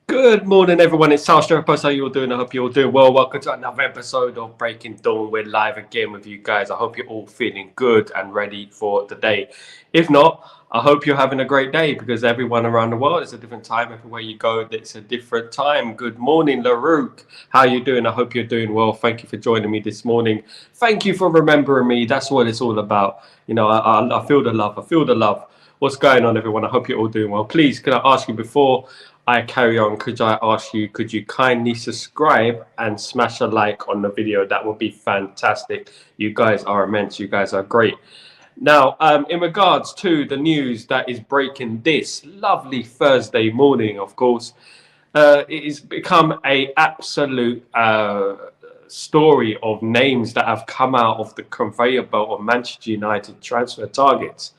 Good morning, everyone. It's Sal Warner. How you all doing? I hope you're all doing well. Welcome to another episode of Breaking Dawn. We're live again with you guys. I hope you're all feeling good and ready for the day. If not, I hope you're having a great day because everyone around the world, it's a different time. Everywhere you go, it's a different time. Good morning, Larouk. How you doing? I hope you're doing well. Thank you for joining me this morning. Thank you for remembering me. That's what it's all about. You know, I feel the love. I feel the love. What's going on, everyone? I hope you're all doing well. Please, can I ask you before I carry on, could I ask you, could you kindly subscribe and smash a like on the video? That would be fantastic. You guys are immense. You guys are great. Now, in regards to the news that is breaking this lovely Thursday morning, of course, it has become a absolute story of names that have come out of the conveyor belt of Manchester United transfer targets.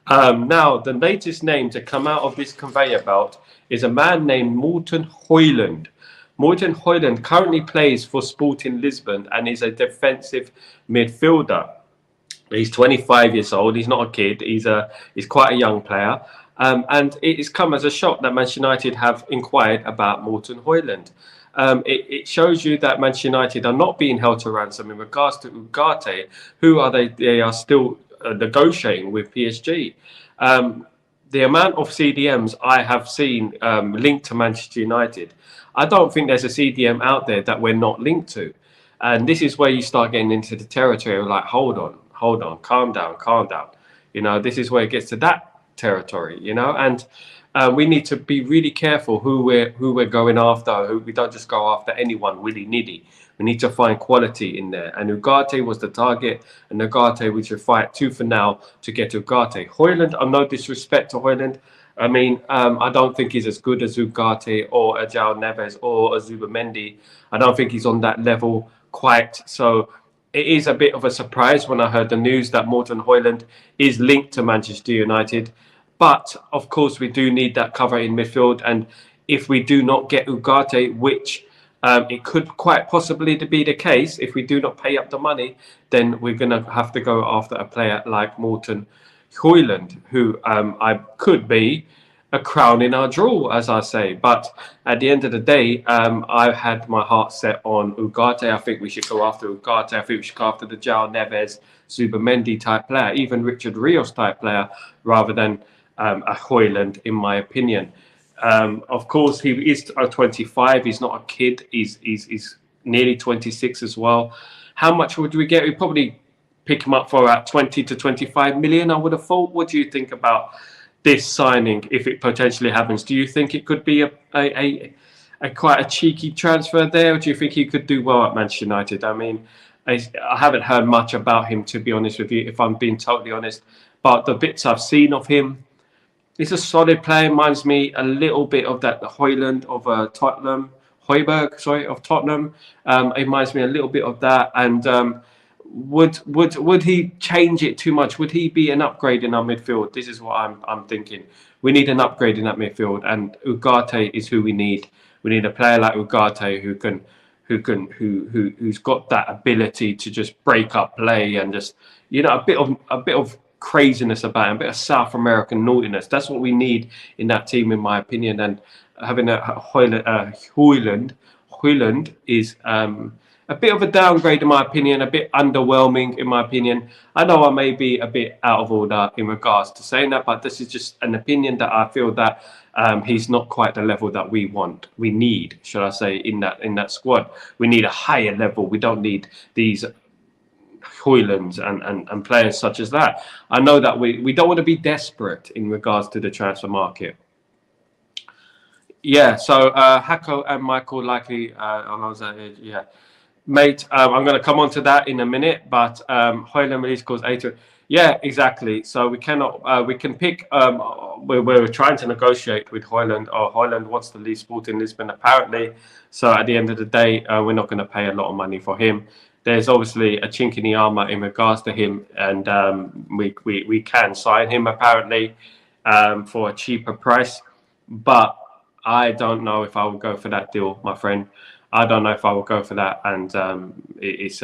Now, the latest name to come out of this conveyor belt is a man named Morten Højlund. Morten Højlund currently plays for Sporting Lisbon and is a defensive midfielder. He's 25 years old. He's not a kid. He's quite a young player. And it has come as a shock that Manchester United have inquired about Morten Højlund. It shows you that Manchester United are not being held to ransom in regards to Ugarte. Who are they? They are still negotiating with PSG. The amount of CDMs I have seen linked to Manchester United, I don't think there's a CDM out there that we're not linked to. And this is where you start getting into the territory of like, hold on, calm down. You know, this is where it gets to that territory, you know, and we need to be really careful who we're going after. We don't just go after anyone willy-nilly. We need to find quality in there. And Ugarte was the target, and Ugarte we should fight tooth and nail to get Ugarte. Højlund, I'm no disrespect to Højlund. I mean, I don't think he's as good as Ugarte or João Neves or Zubamendi. I don't think he's on that level quite. So it is a bit of a surprise when I heard the news that Morten Højlund is linked to Manchester United. But of course, we do need that cover in midfield. And if we do not get Ugarte, which it could quite possibly be the case, if we do not pay up the money, then we're going to have to go after a player like Morten Højlund, who I could be a crown in our jewel, as I say. But at the end of the day, I had my heart set on Ugarte. I think we should go after Ugarte. I think we should go after the João Neves, Zubamendi type player, even Richard Rios type player, rather than a Højlund, in my opinion. Of course, he is 25. He's not a kid. He's nearly 26 as well. How much would we get? We'd probably pick him up for about 20 to 25 million, I would have thought. What do you think about this signing if it potentially happens? Do you think it could be a quite a cheeky transfer there, or do you think he could do well at Manchester United? I mean, I haven't heard much about him, to be honest with you, if I'm being totally honest. But the bits I've seen of him, he's a solid player. Reminds me a little bit of that Højlund of Tottenham, of Tottenham. It reminds me a little bit of that. And would he change it too much? Would he be an upgrade in our midfield? This is what I'm thinking. We need an upgrade in that midfield, and Ugarte is who we need. We need a player like Ugarte who's got that ability to just break up play and just, you know, a bit of craziness about him, a bit of South American naughtiness. That's what we need in that team, in my opinion. And having a Højlund is a bit of a downgrade, in my opinion, a bit underwhelming, in my opinion. I know I may be a bit out of order in regards to saying that, but this is just an opinion that I feel that he's not quite the level that we need, should I say, in that squad. We need a higher level. We don't need these Højlunds and players such as that. I know that we don't want to be desperate in regards to the transfer market. Yeah, so Hako and Michael likely Alonso, yeah. Mate, I'm going to come on to that in a minute, but Højlund release calls 8. Yeah, exactly. So we cannot, we can pick, we're trying to negotiate with Højlund, or Højlund wants to leave Sporting Lisbon apparently. So at the end of the day, we're not going to pay a lot of money for him. There's obviously a chink in the armor in regards to him, and we can sign him apparently for a cheaper price. But I don't know if I will go for that deal, my friend. I don't know if I would go for that, and it's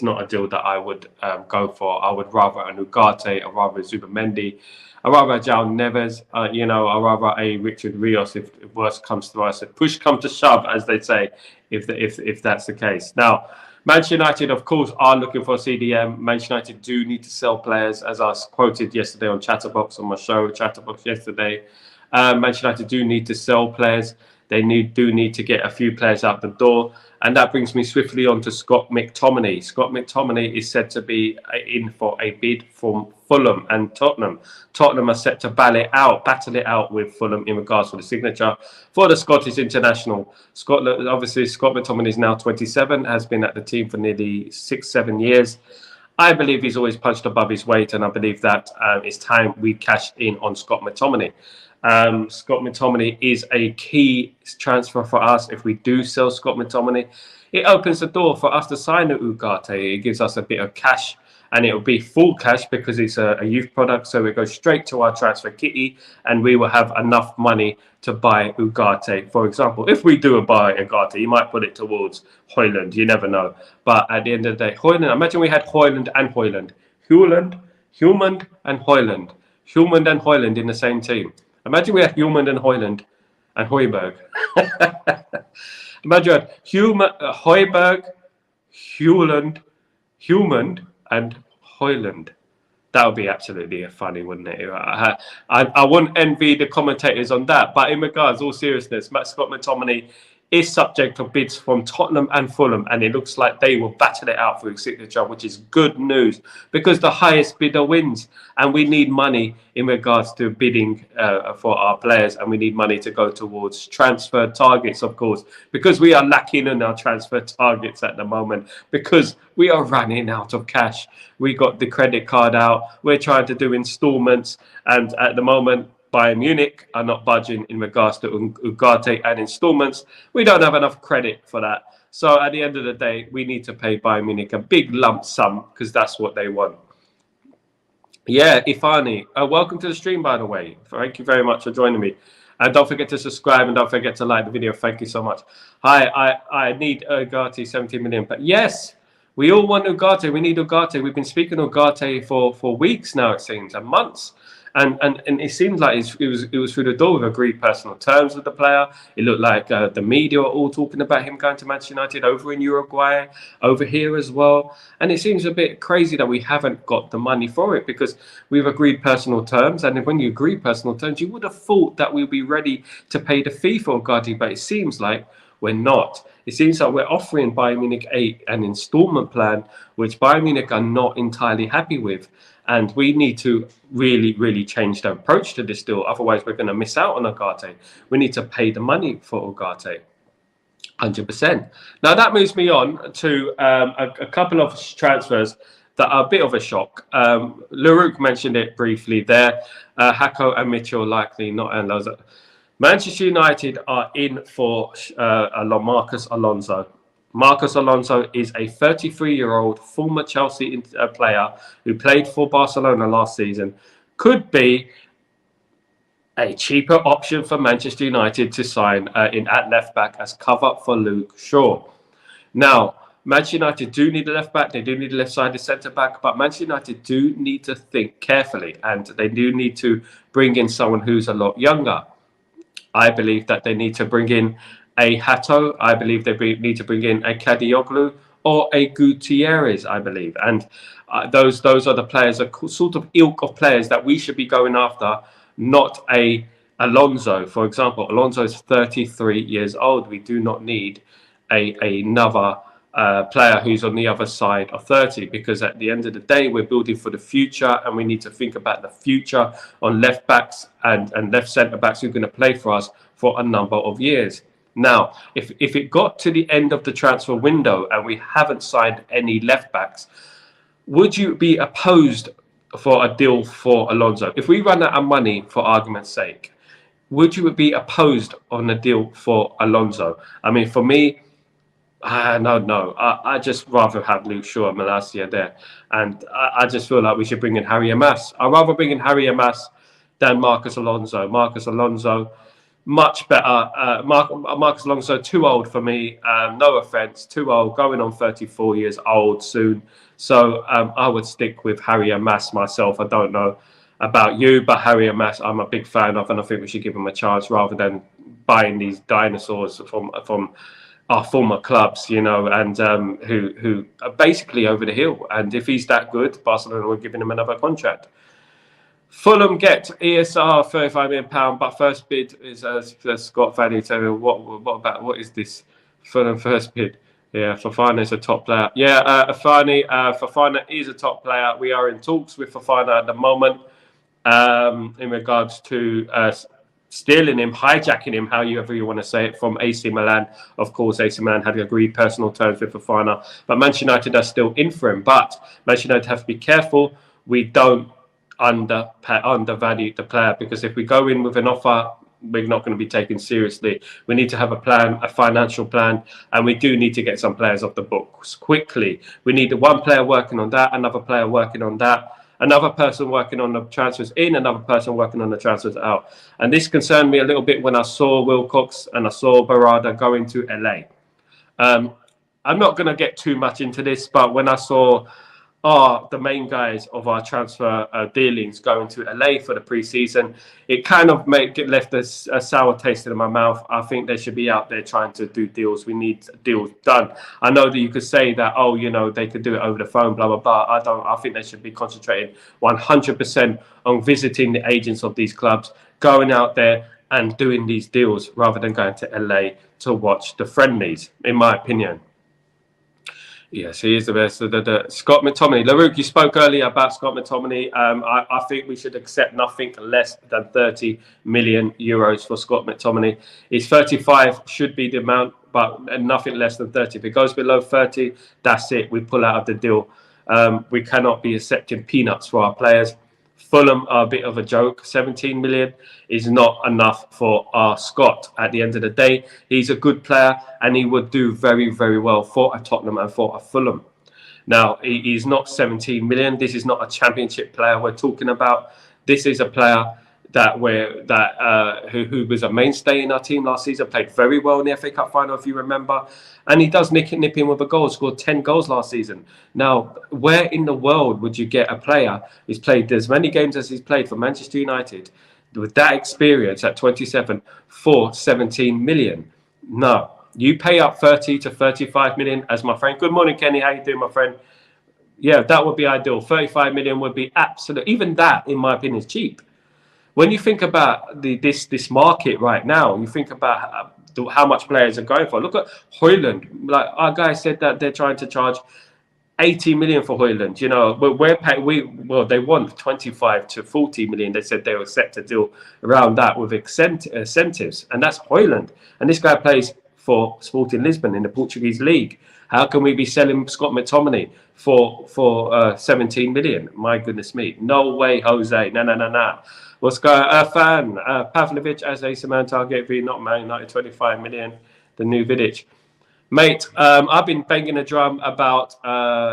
not a deal that I would go for. I would rather an Ugarte, I'd rather a Zubamendi, I'd rather a João Neves, I'd rather a Richard Rios if worse comes to us, if push comes to shove, as they say, if that's the case. Now, Manchester United, of course, are looking for a CDM. Manchester United do need to sell players, as I quoted yesterday on Chatterbox, on my show, Chatterbox yesterday. Manchester United do need to sell players. They do need to get a few players out the door. And that brings me swiftly on to Scott McTominay. Scott McTominay is said to be in for a bid from Fulham and Tottenham. Tottenham are set to battle it out with Fulham in regards to the signature for the Scottish international. Obviously, Scott McTominay is now 27, has been at the team for nearly 6-7 years. I believe he's always punched above his weight, and I believe that it's time we cashed in on Scott McTominay. Scott McTominay is a key transfer for us. If we do sell Scott McTominay, it opens the door for us to sign an Ugarte. It gives us a bit of cash, and it will be full cash because it's a youth product. So it goes straight to our transfer kitty, and we will have enough money to buy Ugarte. For example, if we do buy Ugarte, you might put it towards Højlund. You never know. But at the end of the day, Højlund. Imagine we had Højlund and Højlund, Hjulmand and Højlund, Hjulmand and Højlund in the same team. Imagine we had Hjulmand and Højlund and Højbjerg. Imagine Højbjerg, Hjulmand and Højlund. That would be absolutely funny, wouldn't it? I wouldn't envy the commentators on that. But in regards, all seriousness, Scott McTominay is subject to bids from Tottenham and Fulham, and it looks like they will battle it out for his signature, which is good news because the highest bidder wins, and we need money in regards to bidding for our players, and we need money to go towards transfer targets, of course, because we are lacking in our transfer targets at the moment because we are running out of cash. We got the credit card out, we're trying to do installments, and at the moment Bayern Munich are not budging in regards to Ugarte and installments. We don't have enough credit for that. So at the end of the day, we need to pay Bayern Munich a big lump sum because that's what they want. Yeah, Ifani, welcome to the stream, by the way. Thank you very much for joining me. And don't forget to subscribe and don't forget to like the video. Thank you so much. Hi, I need Ugarte 17 million. But yes, we all want Ugarte. We need Ugarte. We've been speaking Ugarte for weeks now, it seems, and months. And it seems like it was through the door. We've agreed personal terms with the player. It looked like the media are all talking about him going to Manchester United over in Uruguay, over here as well. And it seems a bit crazy that we haven't got the money for it because we've agreed personal terms. And when you agree personal terms, you would have thought that we'd be ready to pay the fee for Ugarte, but it seems like we're not. It seems like we're offering Bayern Munich an installment plan, which Bayern Munich are not entirely happy with. And we need to really, really change the approach to this deal. Otherwise, we're going to miss out on Ugarte. We need to pay the money for Ugarte, 100%. Now, that moves me on to a couple of transfers that are a bit of a shock. Leroux mentioned it briefly there. Hako and Mitchell likely not. Manchester United are in for Marcos Alonso. Marcos Alonso is a 33-year-old former Chelsea player who played for Barcelona last season. Could be a cheaper option for Manchester United to sign at left back as cover for Luke Shaw. Now, Manchester United do need a left back. They do need a left-sided centre back, but Manchester United do need to think carefully, and they do need to bring in someone who's a lot younger. I believe that they need to bring in a Hato. I believe they need to bring in a Kadioglu or a Gutierrez, I believe. And those are the players, a sort of ilk of players that we should be going after, not a Alonso. For example, Alonso is 33 years old. We do not need another player who's on the other side of 30, because at the end of the day, we're building for the future, and we need to think about the future on left backs and left centre backs who are going to play for us for a number of years. Now, if it got to the end of the transfer window and we haven't signed any left backs, would you be opposed for a deal for Alonso? If we run out of money, for argument's sake, would you be opposed on a deal for Alonso? I mean, for me, no. I just rather have Luke Shaw and Malacia there. And I just feel like we should bring in Harry Amas. I'd rather bring in Harry Amas than Marcos Alonso. Marcos Alonso, much better. Marcus Alonso, too old for me. No offense, too old, going on 34 years old soon. So I would stick with Harry and Mass myself. I don't know about you, but Harry and Mass, I'm a big fan of, and I think we should give him a chance rather than buying these dinosaurs from our former clubs, you know, and who are basically over the hill. And if he's that good, Barcelona will give him another contract. Fulham get ESR £35 million, but first bid is Scott Fanny. So what is this? Fulham first bid. Yeah, Fofana is a top player. Yeah, Fofana is a top player. We are in talks with Fofana at the moment in regards to stealing him, hijacking him, however you want to say it, from AC Milan. Of course, AC Milan had agreed personal terms with Fofana, but Manchester United are still in for him. But Manchester United have to be careful. We don't undervalue the player, because if we go in with an offer, we're not going to be taken seriously. We need to have a plan, a financial plan, and we do need to get some players off the books quickly. We need one player working on that, another player working on that, another person working on the transfers in, another person working on the transfers out. And this concerned me a little bit when I saw Wilcox and I saw Barada going to LA. I'm not going to get too much into this, but when I saw the main guys of our transfer dealings going to LA for the pre-season, it kind of left a sour taste in my mouth. I think they should be out there trying to do deals. We need deals done. I know that you could say that, oh, you know, they could do it over the phone, blah, blah, blah. I think they should be concentrating 100% on visiting the agents of these clubs, going out there and doing these deals rather than going to LA to watch the friendlies, in my opinion. Yes, he is the best. Scott McTominay. LaRouque, you spoke earlier about Scott McTominay. I think we should accept nothing less than €30 million for Scott McTominay. His 35 should be the amount, but nothing less than 30. If it goes below 30, that's it. We pull out of the deal. We cannot be accepting peanuts for our players. Fulham are a bit of a joke. 17 million is not enough for our Scott. At the end of the day, he's a good player and he would do very, very well for a Tottenham and for a Fulham. Now, he's not 17 million. This is not a championship player we're talking about. This is a player who was a mainstay in our team last season, played very well in the FA Cup final, if you remember. And he does nip in with a goal, scored 10 goals last season. Now, where in the world would you get a player who's played as many games as he's played for Manchester United with that experience at 27 for 17 million? No. You pay up 30 to 35 million, as my friend. Good morning, Kenny. How you doing, my friend? Yeah, that would be ideal. 35 million would be absolute. Even that, in my opinion, is cheap. When you think about this market right now, you think about how much players are going for. Look at Højlund. Like our guy said that they're trying to charge 80 million for Højlund. You know, they want 25 to 40 million. They said they will set a deal around that with incentives, and that's Højlund. And this guy plays for Sporting Lisbon in the Portuguese league. How can we be selling Scott McTominay for 17 million? My goodness me. No way, Jose. No. What's going on? Pavlovic as AC Milan target v not Man United, 25 million. The new Vidic. Mate, I've been banging a drum about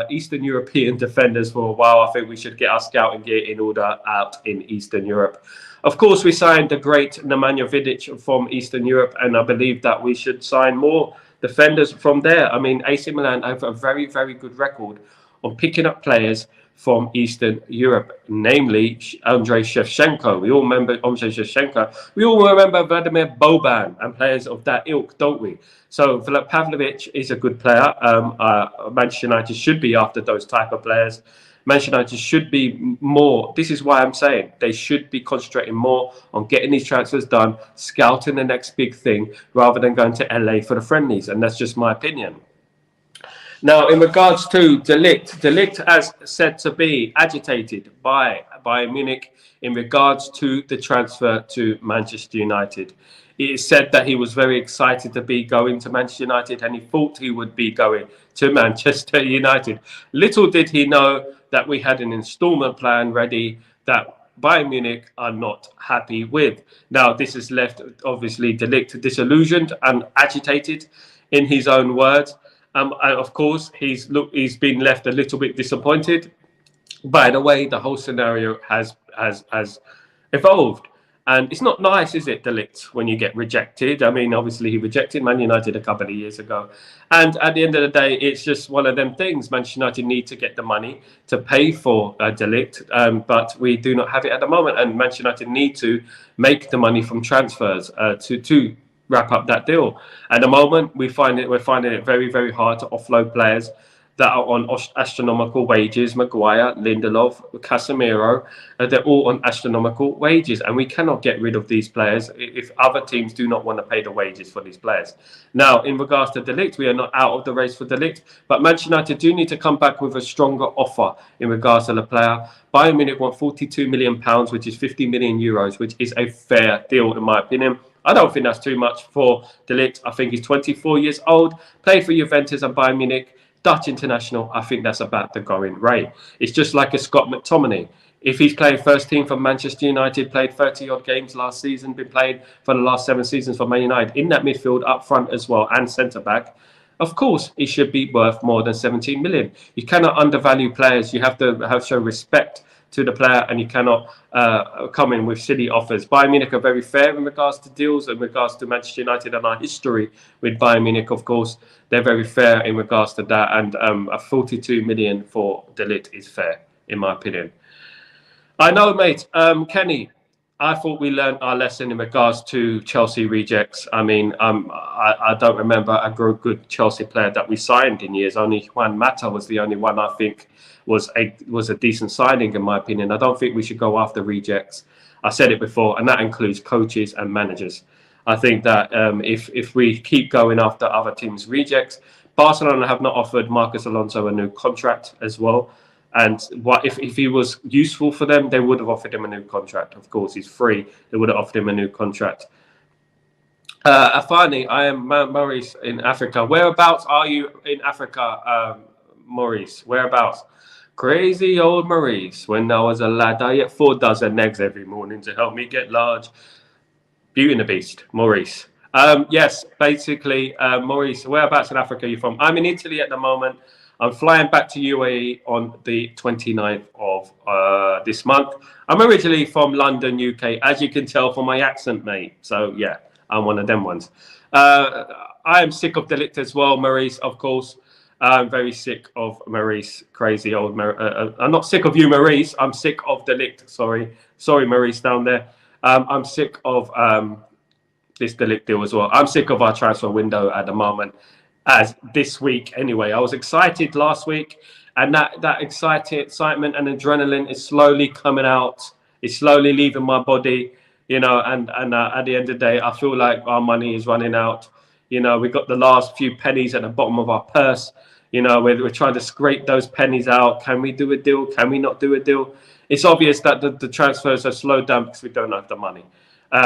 Eastern European defenders for a while. I think we should get our scouting gear in order out in Eastern Europe. Of course, we signed the great Nemanja Vidic from Eastern Europe, and I believe that we should sign more defenders from there. I mean, AC Milan have a very, very good record on picking up players from Eastern Europe, namely Andrei Shevchenko. We all remember Andrei Shevchenko. We all remember Vladimir Boban and players of that ilk, don't we? So Pavlovic is a good player. Manchester United should be after those type of players. Manchester United should be more. This is why I'm saying they should be concentrating more on getting these transfers done, scouting the next big thing, rather than going to LA for the friendlies. And that's just my opinion. Now, in regards to De Ligt has said to be agitated by Bayern Munich in regards to the transfer to Manchester United. It is said that he was very excited to be going to Manchester United and he thought he would be going to Manchester United. Little did he know that we had an installment plan ready that Bayern Munich are not happy with. Now, this has left, obviously, De Ligt disillusioned and agitated in his own words. And of course, he's been left a little bit disappointed by the way the whole scenario has evolved. And it's not nice, is it, De Ligt, when you get rejected? I mean, obviously he rejected Man United a couple of years ago. And at the end of the day, it's just one of them things. Manchester United need to get the money to pay for De Ligt, but we do not have it at the moment. And Manchester United need to make the money from transfers to wrap up that deal. At the moment, we're finding it very, very hard to offload players that are on astronomical wages. Maguire, Lindelof, Casemiro, they're all on astronomical wages, and we cannot get rid of these players if other teams do not want to pay the wages for these players. Now, in regards to De Ligt, we are not out of the race for De Ligt, but Manchester United do need to come back with a stronger offer in regards to the player. Bayern Munich want £42 million, which is 50 million euros, which is a fair deal in my opinion. I don't think that's too much for De Ligt. I think he's 24 years old, played for Juventus and Bayern Munich, Dutch international. I think that's about the going rate. It's just like a Scott McTominay. If he's playing first team for Manchester United, played 30 odd games last season, been played for the last 7 seasons for Man United, in that midfield up front as well and centre back, of course he should be worth more than 17 million. You cannot undervalue players. You have to show respect to the player, and you cannot come in with silly offers. Bayern Munich are very fair in regards to deals, in regards to Manchester United and our history with Bayern Munich, of course. They're very fair in regards to that, and a 42 million for De Ligt is fair, in my opinion. I know, mate. Kenny, I thought we learned our lesson in regards to Chelsea rejects. I mean, I don't remember a good Chelsea player that we signed in years. Only Juan Mata was the only one I think was a decent signing, in my opinion. I don't think we should go after rejects. I said it before, and that includes coaches and managers. I think that if we keep going after other teams' rejects, Barcelona have not offered Marcos Alonso a new contract as well. And what if he was useful for them, they would have offered him a new contract. Of course, he's free. They would have offered him a new contract. Afani, I am Maurice in Africa. Whereabouts are you in Africa, Maurice? Whereabouts? Crazy old Maurice. When I was a lad, I ate 4 dozen eggs every morning to help me get large. Beauty and the Beast, Maurice. Yes, basically, Maurice, whereabouts in Africa are you from? I'm in Italy at the moment. I'm flying back to UAE on the 29th of this month. I'm originally from London, UK, as you can tell from my accent, mate. So, yeah, I'm one of them ones. I am sick of De Ligt as well, Maurice, of course. I'm very sick of Maurice, crazy old Maurice. I'm not sick of you, Maurice. I'm sick of De Ligt. Sorry, Maurice down there. I'm sick of this De Ligt deal as well. I'm sick of our transfer window at the moment. As this week, anyway, I was excited last week, and that excitement and adrenaline is slowly coming out. It's slowly leaving my body, you know. And at the end of the day, I feel like our money is running out. You know, we got the last few pennies at the bottom of our purse. You know, we're trying to scrape those pennies out. Can we do a deal? Can we not do a deal? It's obvious that the transfers have slowed down because we don't have the money.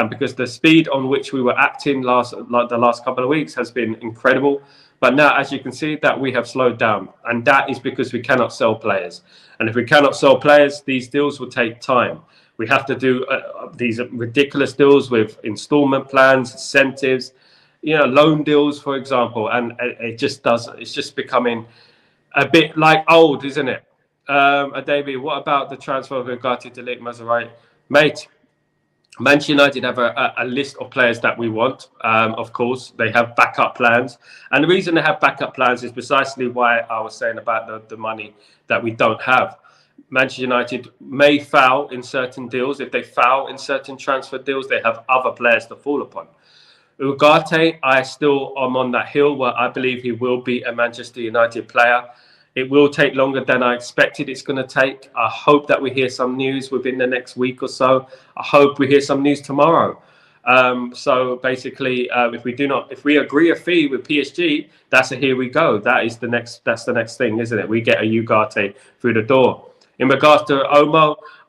Because the speed on which we were acting the last couple of weeks has been incredible. But now, as you can see, that we have slowed down. And that is because we cannot sell players. And if we cannot sell players, these deals will take time. We have to do these ridiculous deals with installment plans, incentives, you know, loan deals, for example. And it's just becoming a bit like old, isn't it? David, what about the transfer of Ugarte, De Ligt, Maserati? Mate, Manchester United have a list of players that we want. Of course, they have backup plans. And the reason they have backup plans is precisely why I was saying about the money that we don't have. Manchester United may foul in certain deals. If they foul in certain transfer deals, they have other players to fall upon. Ugarte, I still am on that hill where I believe he will be a Manchester United player. It will take longer than I expected it's going to take. I hope that we hear some news within the next week or so. I hope we hear some news tomorrow. So basically, if we agree a fee with PSG, that's a here we go. That's the next thing, isn't it? We get a Ugarte through the door. In regards to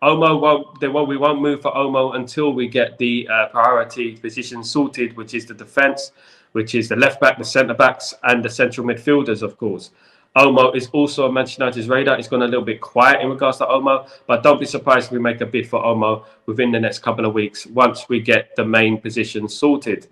we won't move for Omo until we get the priority position sorted, which is the defence, which is the left back, the centre backs, and the central midfielders, of course. Omo is also on Manchester United's radar. It's gone a little bit quiet in regards to Omo, but don't be surprised if we make a bid for Omo within the next couple of weeks once we get the main position sorted.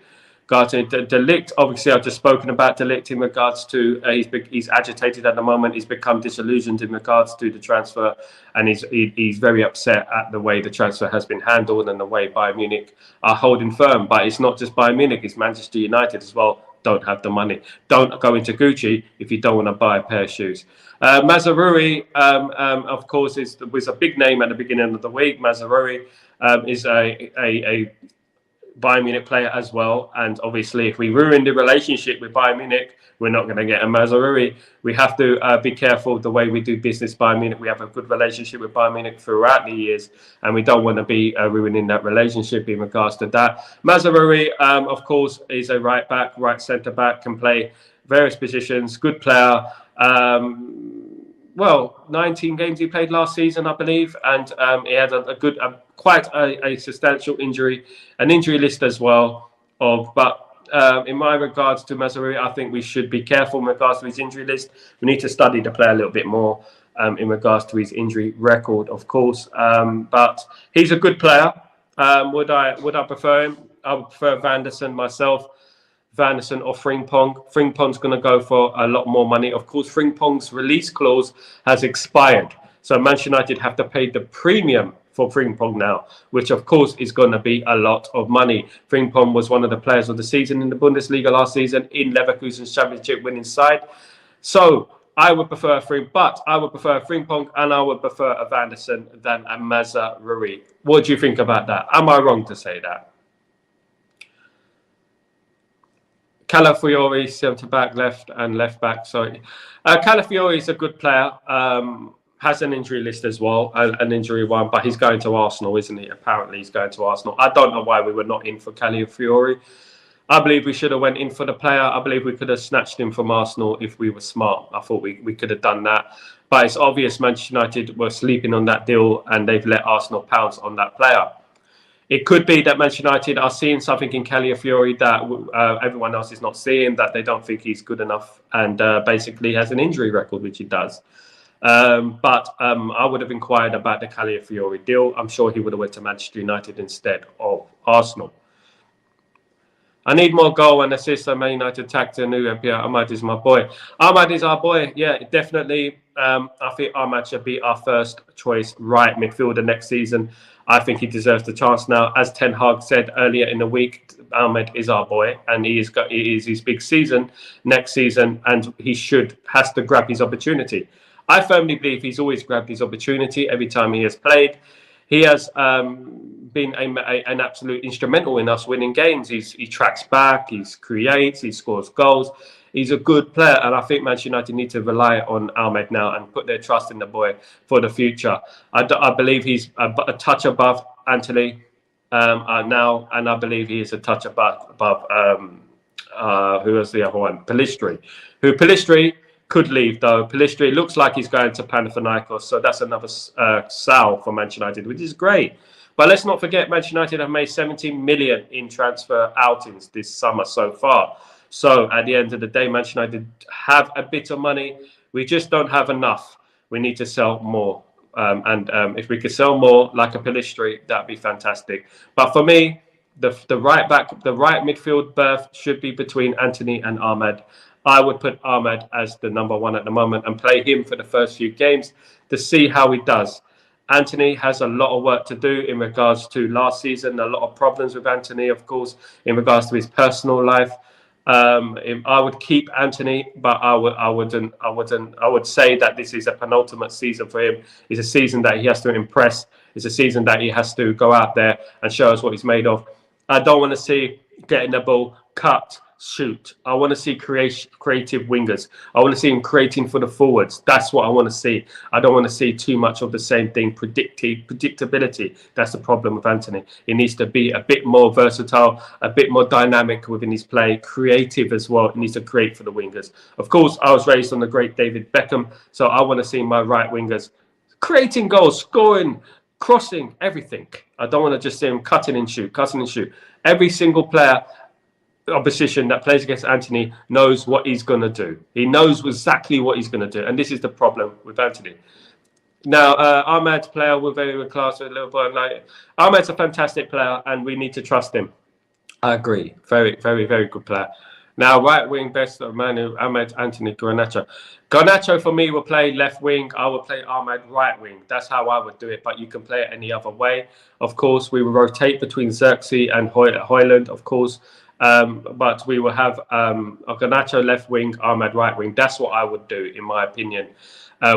De Ligt, obviously, I've just spoken about De Ligt in regards to he's agitated at the moment. He's become disillusioned in regards to the transfer, and he's very upset at the way the transfer has been handled and the way Bayern Munich are holding firm. But it's not just Bayern Munich; it's Manchester United as well. Don't have the money. Don't go into Gucci if you don't want to buy a pair of shoes. Mazraoui, of course, was a big name at the beginning of the week. Mazraoui is a Bayern Munich player as well, and obviously if we ruin the relationship with Bayern Munich, we're not going to get a Mazraoui. We have to be careful the way we do business. Bayern Munich, we have a good relationship with Bayern Munich throughout the years, and we don't want to be ruining that relationship in regards to that. Mazraoui, of course, is a right back, right centre back, can play various positions, good player. 19 games he played last season, I believe, and he had quite a substantial injury list as well. In my regards to Mazraoui, I think we should be careful in regards to his injury list. We need to study the player a little bit more in regards to his injury record, of course. But he's a good player. Would I prefer him? I would prefer Van der Sar myself. Van der Sar or Frimpong. Frimpong's going to go for a lot more money. Of course, Frimpong's release clause has expired. So Manchester United have to pay the premium for Frimpong now, which of course is going to be a lot of money. Frimpong was one of the players of the season in the Bundesliga last season in Leverkusen's championship winning side. So I would prefer Frimpong and I would prefer a Van der Sar than a Mazraoui. What do you think about that? Am I wrong to say that? Calafiori, centre back, left back. Sorry, Calafiori is a good player. Has an injury list as well, an injury one, but he's going to Arsenal, isn't he? Apparently, he's going to Arsenal. I don't know why we were not in for Calafiori. I believe we should have went in for the player. I believe we could have snatched him from Arsenal if we were smart. I thought we could have done that. But it's obvious Manchester United were sleeping on that deal and they've let Arsenal pounce on that player. It could be that Manchester United are seeing something in Calafiori that everyone else is not seeing, that they don't think he's good enough and basically has an injury record, which he does. But I would have inquired about the Calafiori deal. I'm sure he would have went to Manchester United instead of Arsenal. I need more goal and assist. I Man United attack to new MPR. Ahmad is my boy. Ahmad is our boy. Yeah, definitely. I think Ahmad should be our first choice right midfielder next season. I think he deserves the chance now. As Ten Hag said earlier in the week, Ahmed is our boy, and it is his big season next season, and he has to grab his opportunity. I firmly believe he's always grabbed his opportunity every time he has played. He has been an absolute instrumental in us winning games. He tracks back, he creates, he scores goals. He's a good player, and I think Manchester United need to rely on Ahmed now and put their trust in the boy for the future. I believe he's a touch above Anthony now, and I believe he is a touch above who was the other one? Pellistri could leave, though. Pellistri looks like he's going to Panathinaikos, so that's another Sal for Manchester United, which is great. But let's not forget, Manchester United have made 17 million in transfer outings this summer so far. So at the end of the day, Manchester United have a bit of money. We just don't have enough. We need to sell more. If we could sell more, like a Pellistri, that'd be fantastic. But for me, the right midfield berth should be between Anthony and Ahmed. I would put Ahmed as the number one at the moment and play him for the first few games to see how he does. Anthony has a lot of work to do in regards to last season. A lot of problems with Anthony, of course, in regards to his personal life. I would keep Anthony, but I would say that this is a penultimate season for him. It's a season that he has to impress. It's a season that he has to go out there and show us what he's made of. I don't want to see getting the ball, cut, shoot. I want to see creative wingers. I want to see him creating for the forwards. That's what I want to see. I don't want to see too much of the same thing. Predictability. That's the problem with Anthony. He needs to be a bit more versatile, a bit more dynamic within his play, creative as well. He needs to create for the wingers. Of course, I was raised on the great David Beckham, so I want to see my right wingers creating goals, scoring, crossing, everything. I don't want to just see him cutting and shoot. Every single player opposition that plays against Anthony knows what he's going to do. He knows exactly what he's going to do, and this is the problem with Anthony. Now, Ahmed's player, we're very class with a little boy. Ahmed's a fantastic player, and we need to trust him. I agree. Very, very, very good player. Now, right wing, best of Manu, Ahmed, Anthony, Garnacho. Garnacho for me will play left wing. I would play Ahmed right wing. That's how I would do it. But you can play it any other way. Of course, we will rotate between Xerxes and Hoyland, of course. But we will have Garnacho left wing, Ahmed right wing. That's what I would do, in my opinion.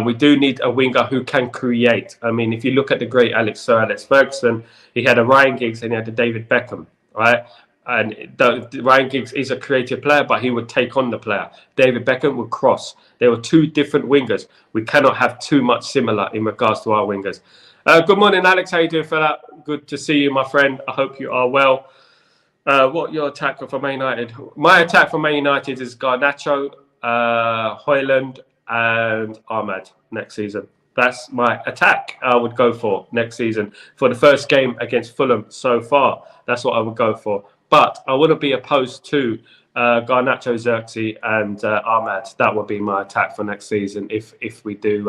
We do need a winger who can create. I mean, if you look at the great Sir Alex Ferguson, he had a Ryan Giggs and he had a David Beckham, right? And Ryan Giggs is a creative player, but he would take on the player. David Beckham would cross. There were two different wingers. We cannot have too much similar in regards to our wingers. Good morning, Alex. How you doing, fella? Good to see you, my friend. I hope you are well. What your attack for Man United? My attack for Man United is Garnacho, Hoyland, and Ahmad next season. That's my attack I would go for next season. For the first game against Fulham so far, that's what I would go for. But I wouldn't be opposed to Garnacho, Xerxes, and Ahmad. That would be my attack for next season if we do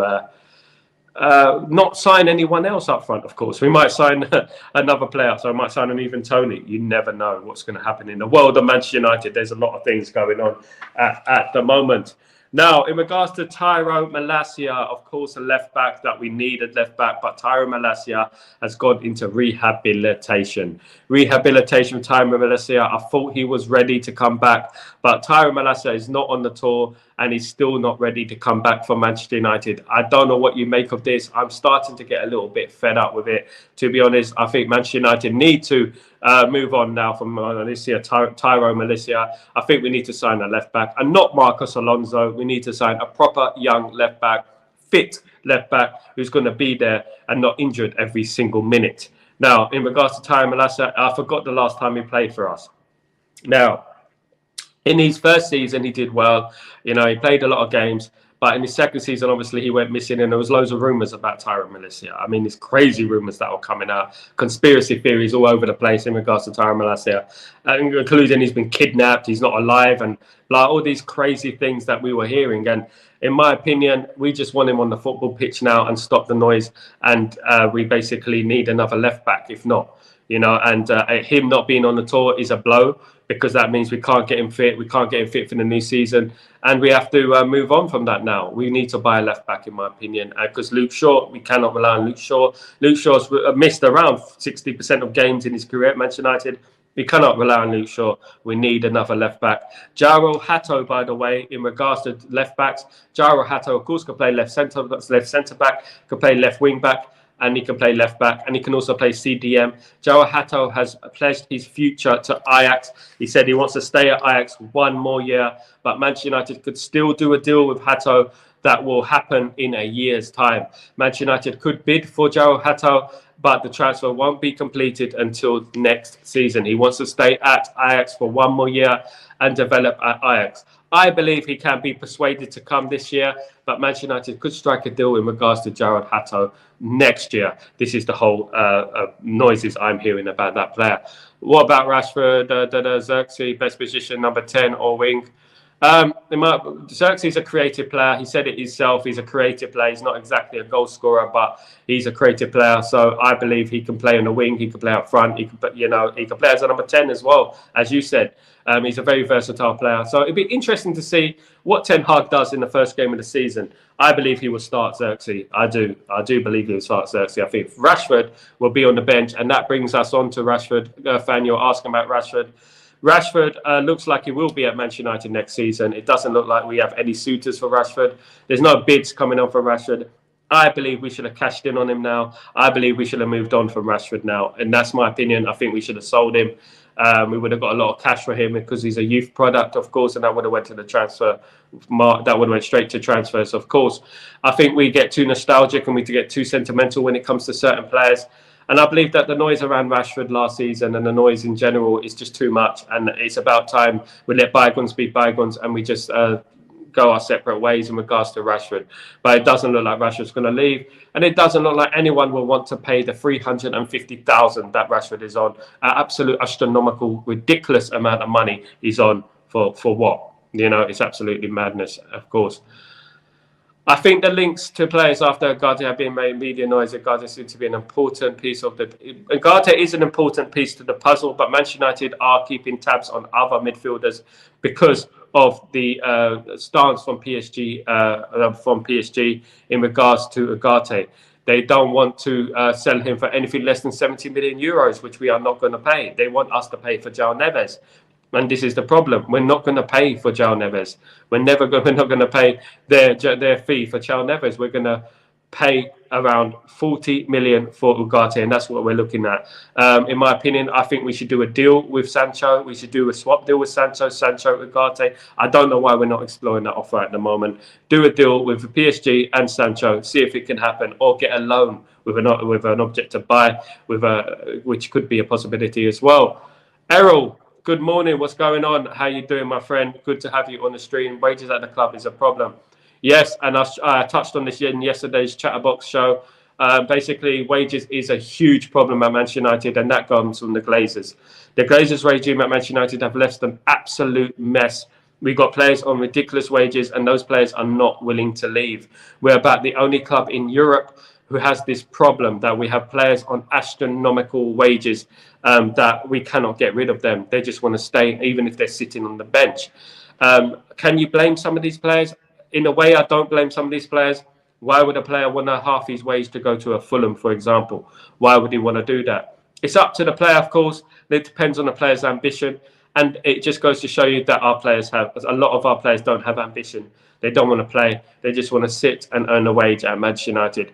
not sign anyone else up front, of course. We might sign another player, so I might sign an even Tony. You never know what's going to happen in the world of Manchester United. There's a lot of things going on at the moment. Now, in regards to Tyrone Malacia, of course, a left-back that we needed left-back, but Tyrone Malacia has gone into rehabilitation. Rehabilitation for Tyrone Malacia, I thought he was ready to come back, but Tyrone Malacia is not on the tour and he's still not ready to come back for Manchester United. I don't know what you make of this. I'm starting to get a little bit fed up with it. To be honest, I think Manchester United need to move on now from Tyrone Malacia. I think we need to sign a left-back and not Marcos Alonso. We need to sign a proper young left-back, fit left-back who's going to be there and not injured every single minute. Now, in regards to Tyrone Malacia, I forgot the last time he played for us. Now, in his first season, he did well. You know, he played a lot of games. But in his second season, obviously, he went missing and there was loads of rumours about Tyrone Malacia. I mean, there's crazy rumours that were coming out. Conspiracy theories all over the place in regards to Tyrone Malacia, including he's been kidnapped, he's not alive, and like all these crazy things that we were hearing. And in my opinion, we just want him on the football pitch now and stop the noise. And we basically need another left back, if not. You know, and him not being on the tour is a blow because that means we can't get him fit. We can't get him fit for the new season. And we have to move on from that now. We need to buy a left back, in my opinion, because Luke Shaw, we cannot rely on Luke Shaw. Luke Shaw's missed around 60% of games in his career at Manchester United. We cannot rely on Luke Shaw. We need another left back. Jairo Hato, by the way, in regards to left backs, Jairo Hato, of course, can play left centre back, can play left wing back, and he can play left back, and he can also play CDM. Jairo Hato has pledged his future to Ajax. He said he wants to stay at Ajax one more year, but Manchester United could still do a deal with Hato that will happen in a year's time. Manchester United could bid for Jairo Hato, but the transfer won't be completed until next season. He wants to stay at Ajax for one more year and develop at Ajax. I believe he can be persuaded to come this year, but Manchester United could strike a deal in regards to Jairo Hato next year. This is the whole noises I'm hearing about that player. What about Rashford, Xerxes, best position, number 10 or wing? Xerxes is a creative player. He said it himself. He's a creative player. He's not exactly a goal scorer, but he's a creative player. So I believe he can play on the wing. He can play up front. He can play as a number 10 as well, as you said. He's a very versatile player. So it'd be interesting to see what Ten Hag does in the first game of the season. I believe he will start Xerxes. I do believe he will start Xerxes. I think Rashford will be on the bench, and that brings us on to Rashford. Fan, you're asking about Rashford. Rashford looks like he will be at Manchester United next season. It doesn't look like we have any suitors for Rashford. There's no bids coming on for Rashford. I believe we should have cashed in on him now. I believe we should have moved on from Rashford now. And that's my opinion. I think we should have sold him. We would have got a lot of cash for him because he's a youth product, of course, and that would have went to the transfer mark. That would have went straight to transfers, of course. I think we get too nostalgic and we get too sentimental when it comes to certain players. And I believe that the noise around Rashford last season and the noise in general is just too much. And it's about time we let bygones be bygones and we just go our separate ways in regards to Rashford. But it doesn't look like Rashford's going to leave. And it doesn't look like anyone will want to pay the $350,000 that Rashford is on. An absolute astronomical, ridiculous amount of money he's on for what? You know, it's absolutely madness, of course. I think the links to players after Ugarte have been made media noise. Ugarte seems to be an important piece of the. Ugarte is an important piece to the puzzle, but Manchester United are keeping tabs on other midfielders because of the stance from PSG in regards to Ugarte. They don't want to sell him for anything less than 70 million euros, which we are not going to pay. They want us to pay for João Neves. And this is the problem. We're not going to pay for João Neves. We're not going to pay their fee for João Neves. We're going to pay around 40 million for Ugarte, and that's what we're looking at. In my opinion, I think we should do a deal with Sancho. We should do a swap deal with Sancho, Ugarte. I don't know why we're not exploring that offer at the moment. Do a deal with the PSG and Sancho, see if it can happen, or get a loan with an object to buy, which could be a possibility as well. Errol, good morning. What's going on? How you doing, my friend? Good to have you on the stream. Wages at the club is a problem. Yes, and I touched on this in yesterday's Chatterbox show. Basically, wages is a huge problem at Manchester United, and that comes from the Glazers. The Glazers regime at Manchester United have left an absolute mess. We've got players on ridiculous wages, and those players are not willing to leave. We're about the only club in Europe who has this problem that we have players on astronomical wages that we cannot get rid of them. They just want to stay, even if they're sitting on the bench. Can you blame some of these players? In a way, I don't blame some of these players. Why would a player want a half his wage to go to a Fulham, for example? Why would he want to do that? It's up to the player, of course. It depends on the player's ambition. And it just goes to show you that a lot of our players don't have ambition. They don't want to play. They just want to sit and earn a wage at Manchester United.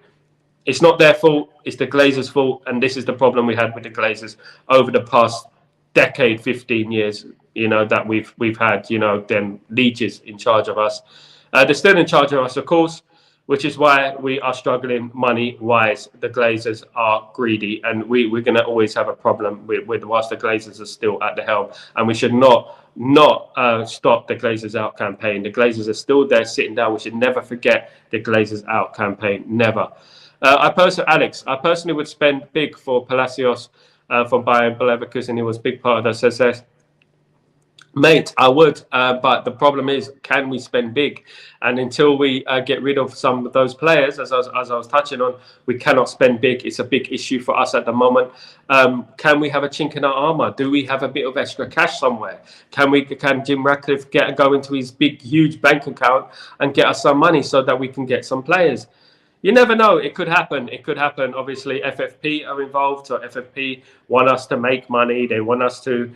It's not their fault. It's the Glazers' fault. And this is the problem we had with the Glazers over the past decade, 15 years, that we've had, them leeches in charge of us. They're still in charge of us, of course, which is why we are struggling money-wise. The Glazers are greedy, and we're going to always have a problem with whilst the Glazers are still at the helm. And we should not stop the Glazers out campaign. The Glazers are still there sitting down. We should never forget the Glazers out campaign. Never. I personally would spend big for Palacios from Bayern Leverkusen. He was a big part of the success. Mate, I would, but the problem is, can we spend big? And until we get rid of some of those players, as I was touching on, we cannot spend big. It's a big issue for us at the moment. Can we have a chink in our armour? Do we have a bit of extra cash somewhere? Can Jim Ratcliffe go into his big, huge bank account and get us some money so that we can get some players? You never know. It could happen. Obviously, FFP are involved. So FFP want us to make money. They want us to,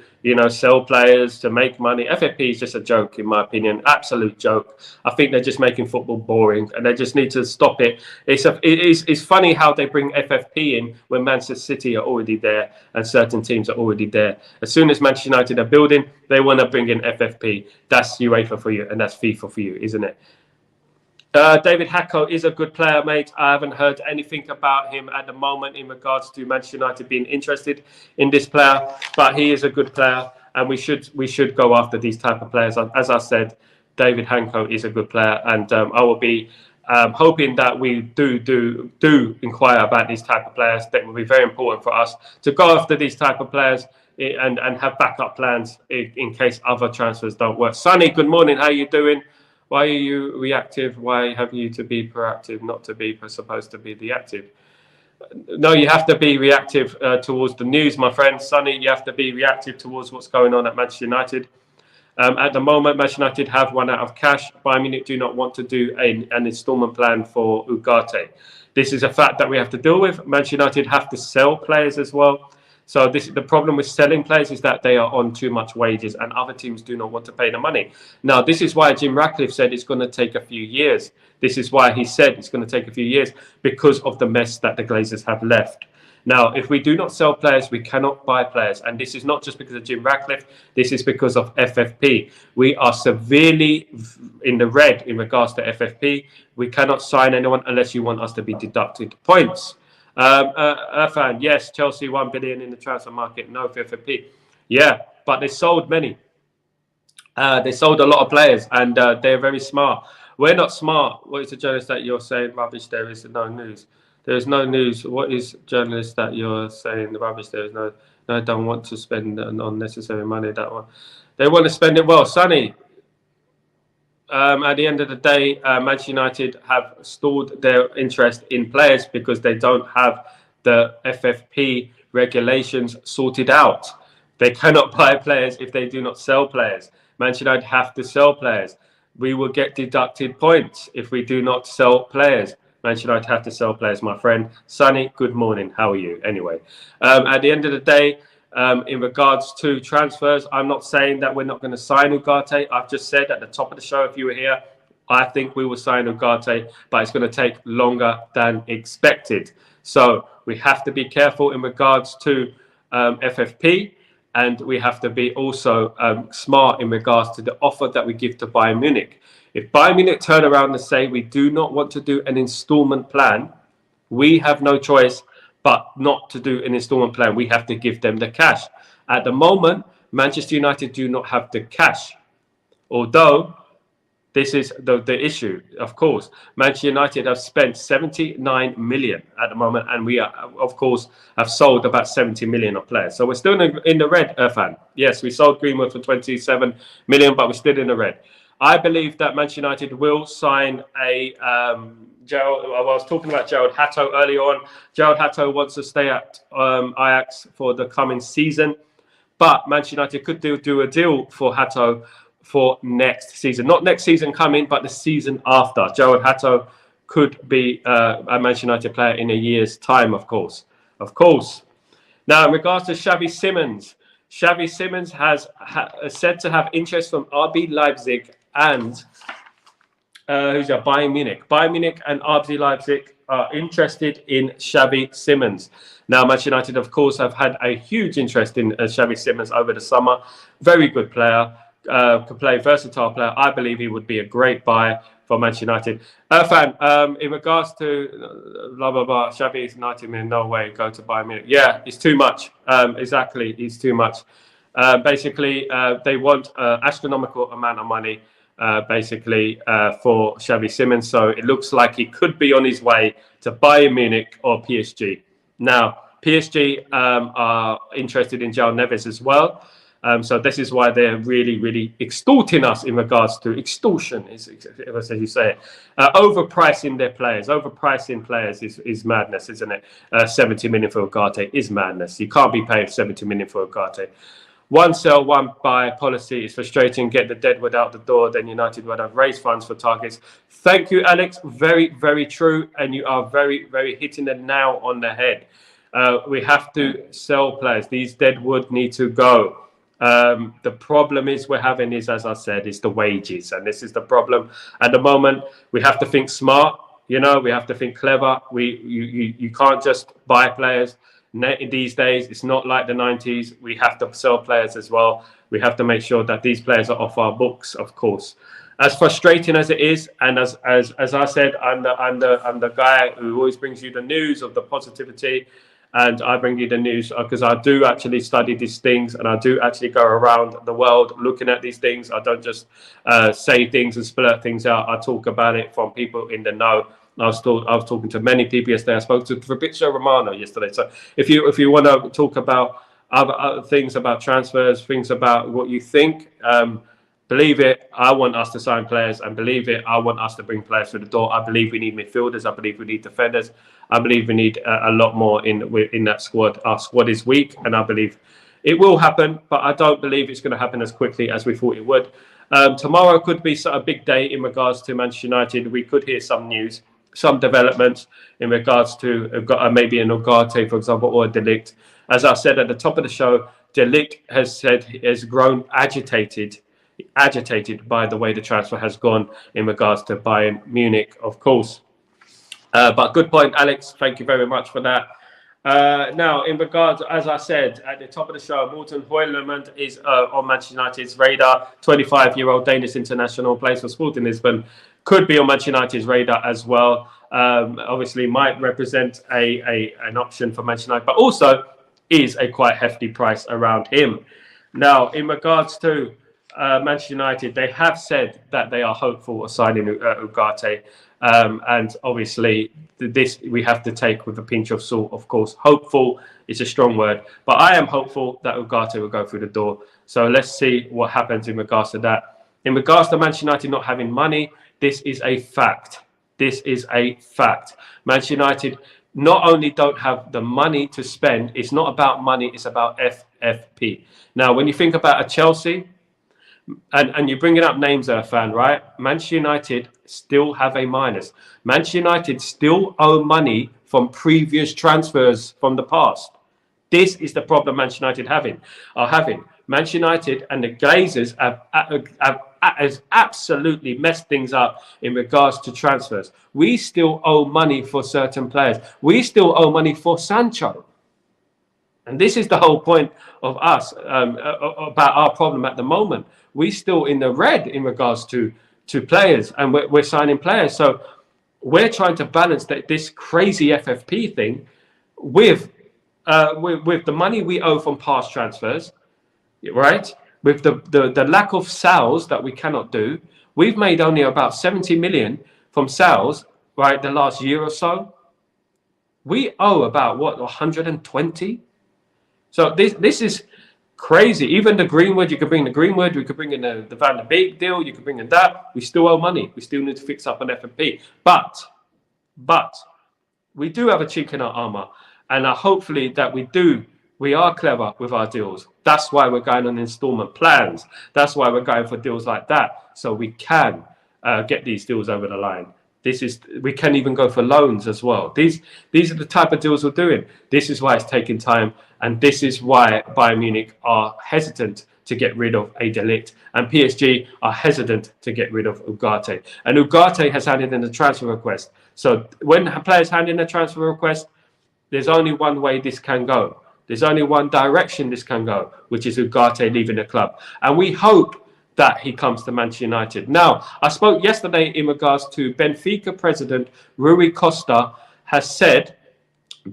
sell players to make money. FFP is just a joke, in my opinion. Absolute joke. I think they're just making football boring, and they just need to stop it. It's funny how they bring FFP in when Manchester City are already there and certain teams are already there. As soon as Manchester United are building, they want to bring in FFP. That's UEFA for you, and that's FIFA for you, isn't it? David Hacko is a good player, mate. I haven't heard anything about him at the moment in regards to Manchester United being interested in this player, but he is a good player, and we should go after these type of players. As I said, David Hacko is a good player, and I will be hoping that we do inquire about these type of players. That will be very important for us to go after these type of players and have backup plans in case other transfers don't work. Sonny, good morning. How are you doing? Why are you reactive? Why have you to be proactive, not to be supposed to be the active? No, you have to be reactive towards the news, my friend. Sonny, you have to be reactive towards what's going on at Manchester United. At the moment, Manchester United have run out of cash. Bayern Munich do not want to do an instalment plan for Ugarte. This is a fact that we have to deal with. Manchester United have to sell players as well. So the problem with selling players is that they are on too much wages and other teams do not want to pay the money. Now, this is why Jim Ratcliffe said it's going to take a few years. This is why he said it's going to take a few years because of the mess that the Glazers have left. Now, if we do not sell players, we cannot buy players. And this is not just because of Jim Ratcliffe. This is because of FFP. We are severely in the red in regards to FFP. We cannot sign anyone unless you want us to be deducted points. Irfan, yes, Chelsea 1 billion in the transfer market, no FFP. Yeah, but they sold many. They sold a lot of players, and they're very smart. We're not smart. What is the journalist that you're saying rubbish? There is no news. There is no news. What is journalist that you're saying the rubbish? There is no. I don't want to spend unnecessary money. That one. They want to spend it well. Sonny, at the end of the day, Manchester United have stalled their interest in players because they don't have the FFP regulations sorted out. They cannot buy players if they do not sell players. Manchester United have to sell players. We will get deducted points if we do not sell players. Manchester United have to sell players, my friend. Sonny, good morning. How are you? Anyway, at the end of the day, in regards to transfers, I'm not saying that we're not going to sign Ugarte. I've just said at the top of the show, if you were here, I think we will sign Ugarte, but it's going to take longer than expected. So we have to be careful in regards to FFP, and we have to be also smart in regards to the offer that we give to Bayern Munich. If Bayern Munich turn around and say we do not want to do an installment plan, we have no choice but not to do an installment plan. We have to give them the cash. At the moment, Manchester United do not have the cash. Although, this is the issue, of course. Manchester United have spent 79 million at the moment, and we, are, of course, have sold about 70 million of players. So we're still in the red, Irfan. Yes, we sold Greenwood for 27 million, but we're still in the red. I believe that Manchester United will sign a... Gerald, I was talking about Gerald Hatto earlier on. Gerald Hatto wants to stay at Ajax for the coming season, but Manchester United could do a deal for Hatto for next season. Not next season coming, but the season after. Gerald Hatto could be a Manchester United player in a year's time, of course. Of course. Now, in regards to Xavi Simons has said to have interest from RB Leipzig and who's that? Bayern Munich. Bayern Munich and RB Leipzig are interested in Xavi Simons. Now, Manchester United, of course, have had a huge interest in Xavi Simons over the summer. Very good player, could play, versatile player. I believe he would be a great buy for Manchester United. Irfan, in regards to blah, blah, blah, Xavi is 90 million, no way, go to Bayern Munich. Yeah, it's too much. Exactly, it's too much. Basically, they want an astronomical amount of money. For Xavi Simons, so it looks like he could be on his way to Bayern Munich or PSG. Now, PSG are interested in João Neves as well, so this is why they're really extorting us in regards to extortion, as you say it. Overpricing their players. Overpricing players is madness, isn't it? 70 million for Ugarte is madness. You can't be paying 70 million for Ugarte. One sell, one buy policy is frustrating. Get the deadwood out the door, then United would have raised funds for targets. Thank you, Alex. Very true. And you are very hitting the nail on the head. We have to sell players. These deadwood need to go. The problem we're having is, as I said, is the wages. And this is the problem. At the moment, we have to think smart. You know, we have to think clever. You can't just buy players. These days, it's not like the 90s. We have to sell players as well. We have to make sure that these players are off our books, of course. As frustrating as it is, and as I said, I'm the guy who always brings you the news of the positivity, and I bring you the news because I do actually study these things, and I do actually go around the world looking at these things. I don't just say things and splurt things out. I talk about it from people in the know. I was talking to many people yesterday. I spoke to Fabrizio Romano yesterday. So if you want to talk about other things about transfers, things about what you think, believe it, I want us to sign players, and believe it, I want us to bring players through the door. I believe we need midfielders. I believe we need defenders. I believe we need a lot more in that squad. Our squad is weak, and I believe it will happen, but I don't believe it's going to happen as quickly as we thought it would. Tomorrow could be a big day in regards to Manchester United. We could hear some news, some developments in regards to maybe an Ugarte, for example, or a De Ligt. As I said at the top of the show, De Ligt has grown agitated by the way the transfer has gone in regards to Bayern Munich, of course. But good point, Alex. Thank you very much for that. Now, in regards, as I said at the top of the show, Morten Højlund is on Manchester United's radar. 25-year-old Danish international, plays for Sporting Lisbon. Could be on Manchester United's radar as well. Obviously, might represent an option for Manchester United, but also is a quite hefty price around him. Now, in regards to Manchester United, they have said that they are hopeful of signing Ugarte. And obviously, this we have to take with a pinch of salt, of course. Hopeful is a strong word, but I am hopeful that Ugarte will go through the door. So let's see what happens in regards to that. In regards to Manchester United not having money, this is a fact. This is a fact. Manchester United not only don't have the money to spend, it's not about money, it's about FFP. Now, when you think about a Chelsea, and you're bringing up names there, fan, right? Manchester United still have a minus. Manchester United still owe money from previous transfers from the past. This is the problem Manchester United are having. Manchester United and the Glazers has absolutely messed things up in regards to transfers. We still owe money for certain players. We still owe money for Sancho. And this is the whole point of us about our problem at the moment. We're still in the red in regards to players, and we're signing players. So we're trying to balance this crazy FFP thing with the money we owe from past transfers, right? With the lack of sales that we cannot do. We've made only about 70 million from sales, right, the last year or so. We owe about, 120? So this is crazy. Even the Greenwood, you could bring the Greenwood, we could bring in the Van der Beek deal, you could bring in that. We still owe money. We still need to fix up an FFP. But we do have a chink in our armor. And hopefully that we are clever with our deals. That's why we're going on installment plans. That's why we're going for deals like that. So we can get these deals over the line. We can even go for loans as well. These are the type of deals we're doing. This is why it's taking time. And this is why Bayern Munich are hesitant to get rid of a De Ligt, and PSG are hesitant to get rid of Ugarte. And Ugarte has handed in a transfer request. So when players hand in a transfer request, there's only one way this can go. There's only one direction this can go, which is Ugarte leaving the club. And we hope that he comes to Manchester United. Now, I spoke yesterday in regards to Benfica president Rui Costa has said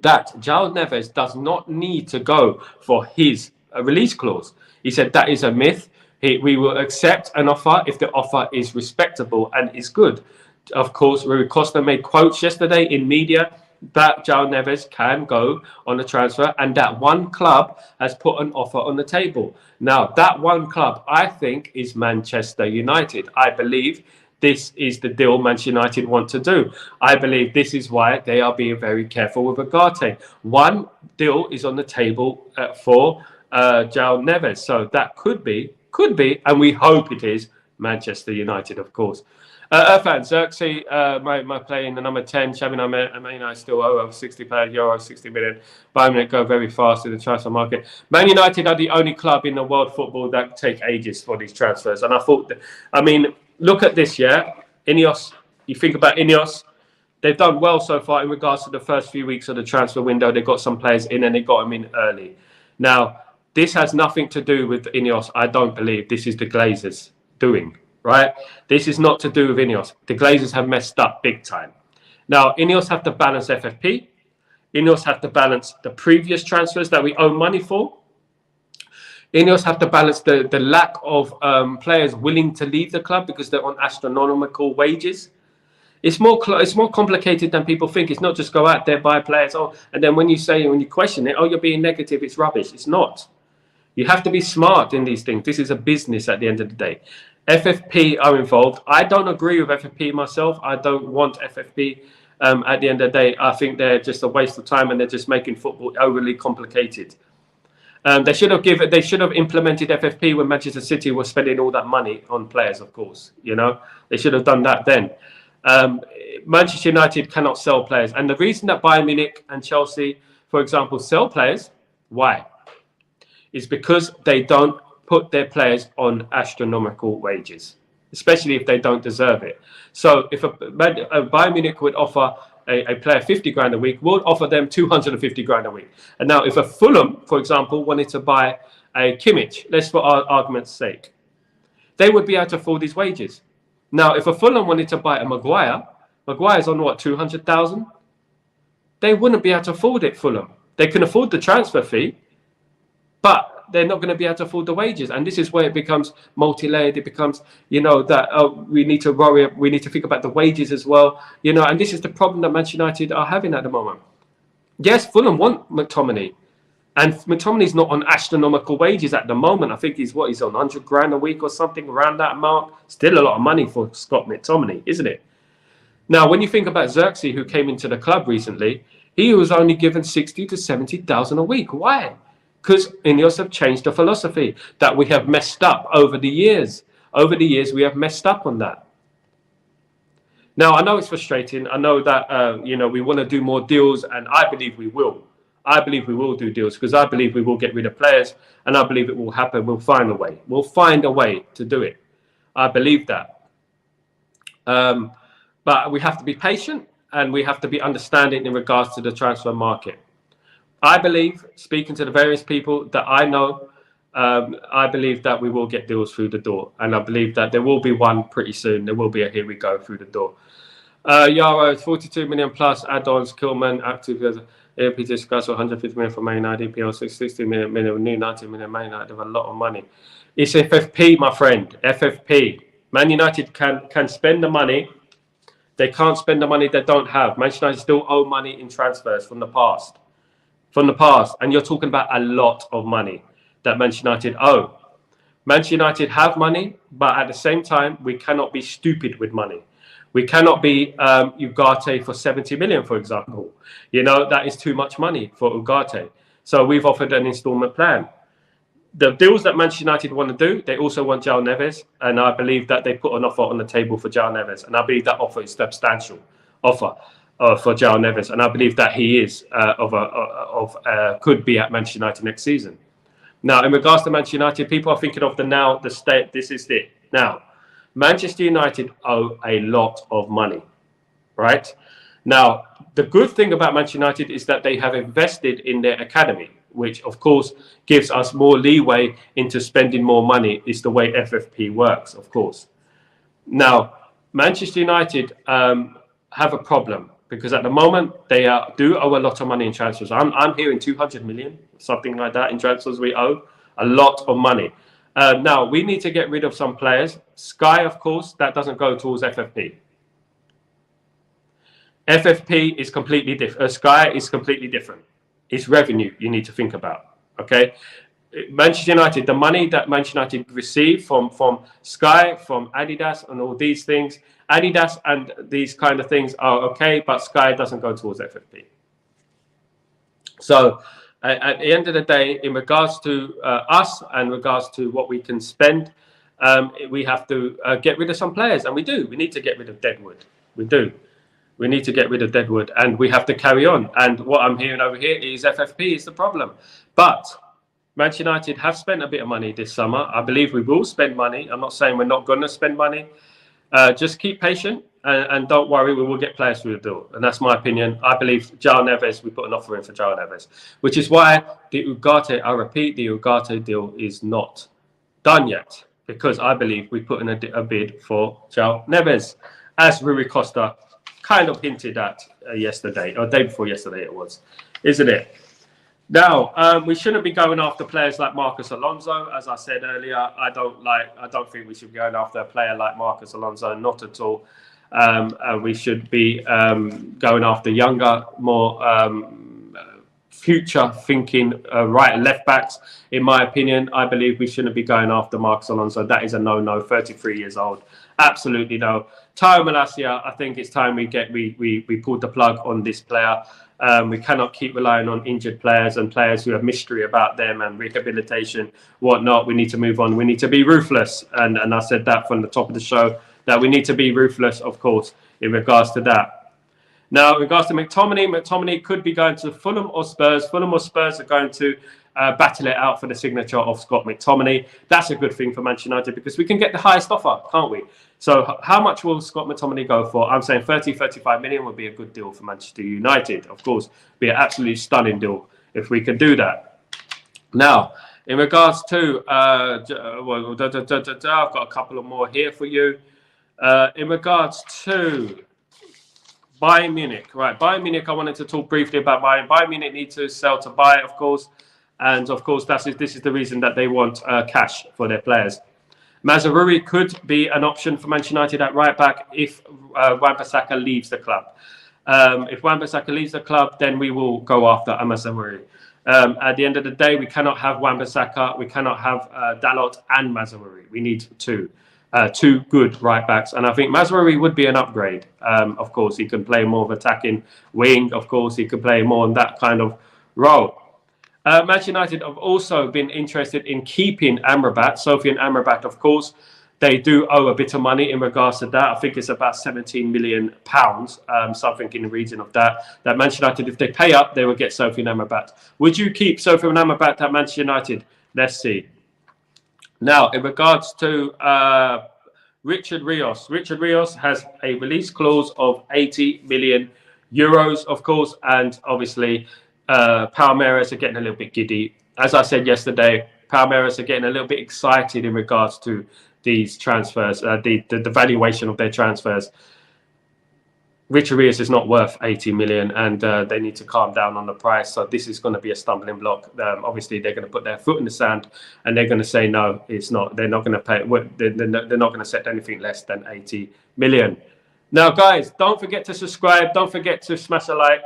that João Neves does not need to go for his release clause. He said that is a myth. We will accept an offer if the offer is respectable and is good. Of course, Rui Costa made quotes yesterday in media that João Neves can go on a transfer, and that one club has put an offer on the table. Now, that one club, I think, is Manchester United. I believe this is the deal Manchester United want to do. I believe this is why they are being very careful with Ugarte. One deal is on the table for João Neves. So that could be, and we hope it is, Manchester United, of course. Irfan, Xerxes, my play in the number 10, Xavi United, I still owe over 60 euro, 60 million. Bayern Munich go very fast in the transfer market. Man United are the only club in the world football that take ages for these transfers. And I thought, look at this, yeah? Ineos, you think about Ineos, they've done well so far in regards to the first few weeks of the transfer window. They got some players in and they got them in early. Now, this has nothing to do with Ineos. I don't believe this is the Glazers doing, right? This is not to do with Ineos. The Glazers have messed up big time. Now, Ineos have to balance FFP. Ineos have to balance the previous transfers that we owe money for. Ineos have to balance the lack of players willing to leave the club because they're on astronomical wages. It's more complicated than people think. It's not just go out there, buy players, and then when you question it, you're being negative, it's rubbish. It's not. You have to be smart in these things. This is a business at the end of the day. FFP are involved. I don't agree with FFP myself. I don't want FFP. At the end of the day, I think they're just a waste of time and they're just making football overly complicated. They should have implemented FFP when Manchester City was spending all that money on players, of course. They should have done that then. Manchester United cannot sell players. And the reason that Bayern Munich and Chelsea, for example, sell players, why? Is because they don't put their players on astronomical wages, especially if they don't deserve it. So if a Bayern Munich would offer a player 50 grand a week, we'll offer them 250 grand a week. And now if a Fulham, for example, wanted to buy a Kimmich, let's for argument's sake, they would be able to afford his wages. Now, if a Fulham wanted to buy a Maguire's on what, 200,000? They wouldn't be able to afford it, Fulham. They can afford the transfer fee, but they're not going to be able to afford the wages. And this is where it becomes multi-layered. It becomes, that we need to worry. We need to think about the wages as well. And this is the problem that Manchester United are having at the moment. Yes, Fulham want McTominay. And McTominay's not on astronomical wages at the moment. I think he's on 100 grand a week or something around that mark. Still a lot of money for Scott McTominay, isn't it? Now, when you think about Xerxes, who came into the club recently, he was only given 60 to 70,000 a week. Why? Because Ineos have changed the philosophy that we have messed up over the years. Over the years, we have messed up on that. Now, I know it's frustrating. I know that, we want to do more deals, and I believe we will. I believe we will do deals because I believe we will get rid of players, and I believe it will happen. We'll find a way. We'll find a way to do it. I believe that. But we have to be patient, and we have to be understanding in regards to the transfer market. I believe, speaking to the various people that I know, I believe that we will get deals through the door. And I believe that there will be one pretty soon. There will be a here we go through the door. Yaro, 42 million plus add-ons, Kilman, active, AOP discuss 150 million for Man United, PL 60 million, new 90 million, Man United have a lot of money. It's FFP, my friend, FFP. Man United can spend the money. They can't spend the money they don't have. Manchester United still owe money in transfers from the past. And you're talking about a lot of money that Manchester United owe. Manchester United have money, but at the same time, we cannot be stupid with money. We cannot be Ugarte for 70 million, for example. That is too much money for Ugarte. So we've offered an instalment plan. The deals that Manchester United want to do, they also want João Neves, and I believe that they put an offer on the table for João Neves, and I believe that offer is substantial offer for João Neves, and I believe that he is could be at Manchester United next season. Now, in regards to Manchester United, people are thinking of the state. This is it. Now, Manchester United owe a lot of money, right? Now, the good thing about Manchester United is that they have invested in their academy, which, of course, gives us more leeway into spending more money. Is the way FFP works, of course. Now, Manchester United have a problem because at the moment they do owe a lot of money in transfers. I'm hearing 200 million, something like that in transfers we owe. A lot of money. Now, we need to get rid of some players. Sky, of course, that doesn't go towards FFP. FFP is completely different. Sky is completely different. It's revenue you need to think about. Okay, Manchester United, the money that Manchester United receive from Sky, from Adidas, and all these things, Adidas and these kind of things are okay, but Sky doesn't go towards FFP. So at the end of the day, in regards to us and regards to what we can spend, we have to get rid of some players, and we do. We need to get rid of Deadwood. We do. We need to get rid of Deadwood, and we have to carry on. And what I'm hearing over here is FFP is the problem. But Manchester United have spent a bit of money this summer. I believe we will spend money. I'm not saying we're not going to spend money. Just keep patient and don't worry. We will get players through the door. And that's my opinion. I believe João Neves, we put an offer in for João Neves, which is why the Ugarte, I repeat, the Ugarte deal is not done yet, because I believe we put in a bid for João Neves, as Rui Costa kind of hinted at yesterday, or day before yesterday it was, isn't it? Now, we shouldn't be going after players like Marcos Alonso. As I said earlier, I don't think we should be going after a player like Marcos Alonso, not at all. We should be going after younger, more future thinking right and left backs. In my opinion, I believe we shouldn't be going after Marcos Alonso. That is a no-no, 33 years old. Absolutely no. Tao Malacia, I think it's time we pulled the plug on this player. We cannot keep relying on injured players and players who have mystery about them and rehabilitation, whatnot. We need to move on. We need to be ruthless. And I said that from the top of the show, that we need to be ruthless, of course, in regards to that. Now, in regards to McTominay could be going to Fulham or Spurs. Fulham or Spurs are going to battle it out for the signature of Scott McTominay. That's a good thing for Manchester United because we can get the highest offer, can't we? So how much will Scott McTominay go for? I'm saying 35 million would be a good deal for Manchester United. Of course, be an absolutely stunning deal if we could do that. Now, in regards to, I've got a couple of more here for you. In regards to Bayern Munich, right? Bayern Munich, I wanted to talk briefly about Bayern. Bayern Munich need to sell to buy, of course. And of course, this is the reason that they want cash for their players. Mazraoui could be an option for Manchester United at right back if Wan-Bissaka leaves the club. If Wan-Bissaka leaves the club, then we will go after Mazraoui. At the end of the day, we cannot have Wan-Bissaka, we cannot have Dalot and Mazraoui. We need two good right backs, and I think Mazraoui would be an upgrade. Of course, he can play more of attacking wing. Of course, he can play more in that kind of role. Manchester United have also been interested in keeping Amrabat, Sofian Amrabat. Of course, they do owe a bit of money in regards to that. I think it's about £17 million, something in the region of that. That Manchester United, if they pay up, they will get Sofian Amrabat. Would you keep Sofian Amrabat at Manchester United? Let's see. Now, in regards to Richard Rios has a release clause of 80 million euros, of course, and obviously Palmeiras are getting a little bit giddy. As I said yesterday, Palmeiras are getting a little bit excited in regards to these transfers, the valuation of their transfers. Richard Rios is not worth 80 million, and they need to calm down on the price. So this is going to be a stumbling block. Obviously, they're going to put their foot in the sand, and they're going to say no, it's not. They're not going to pay. They're not going to set anything less than 80 million. Now, guys, don't forget to subscribe. Don't forget to smash a like.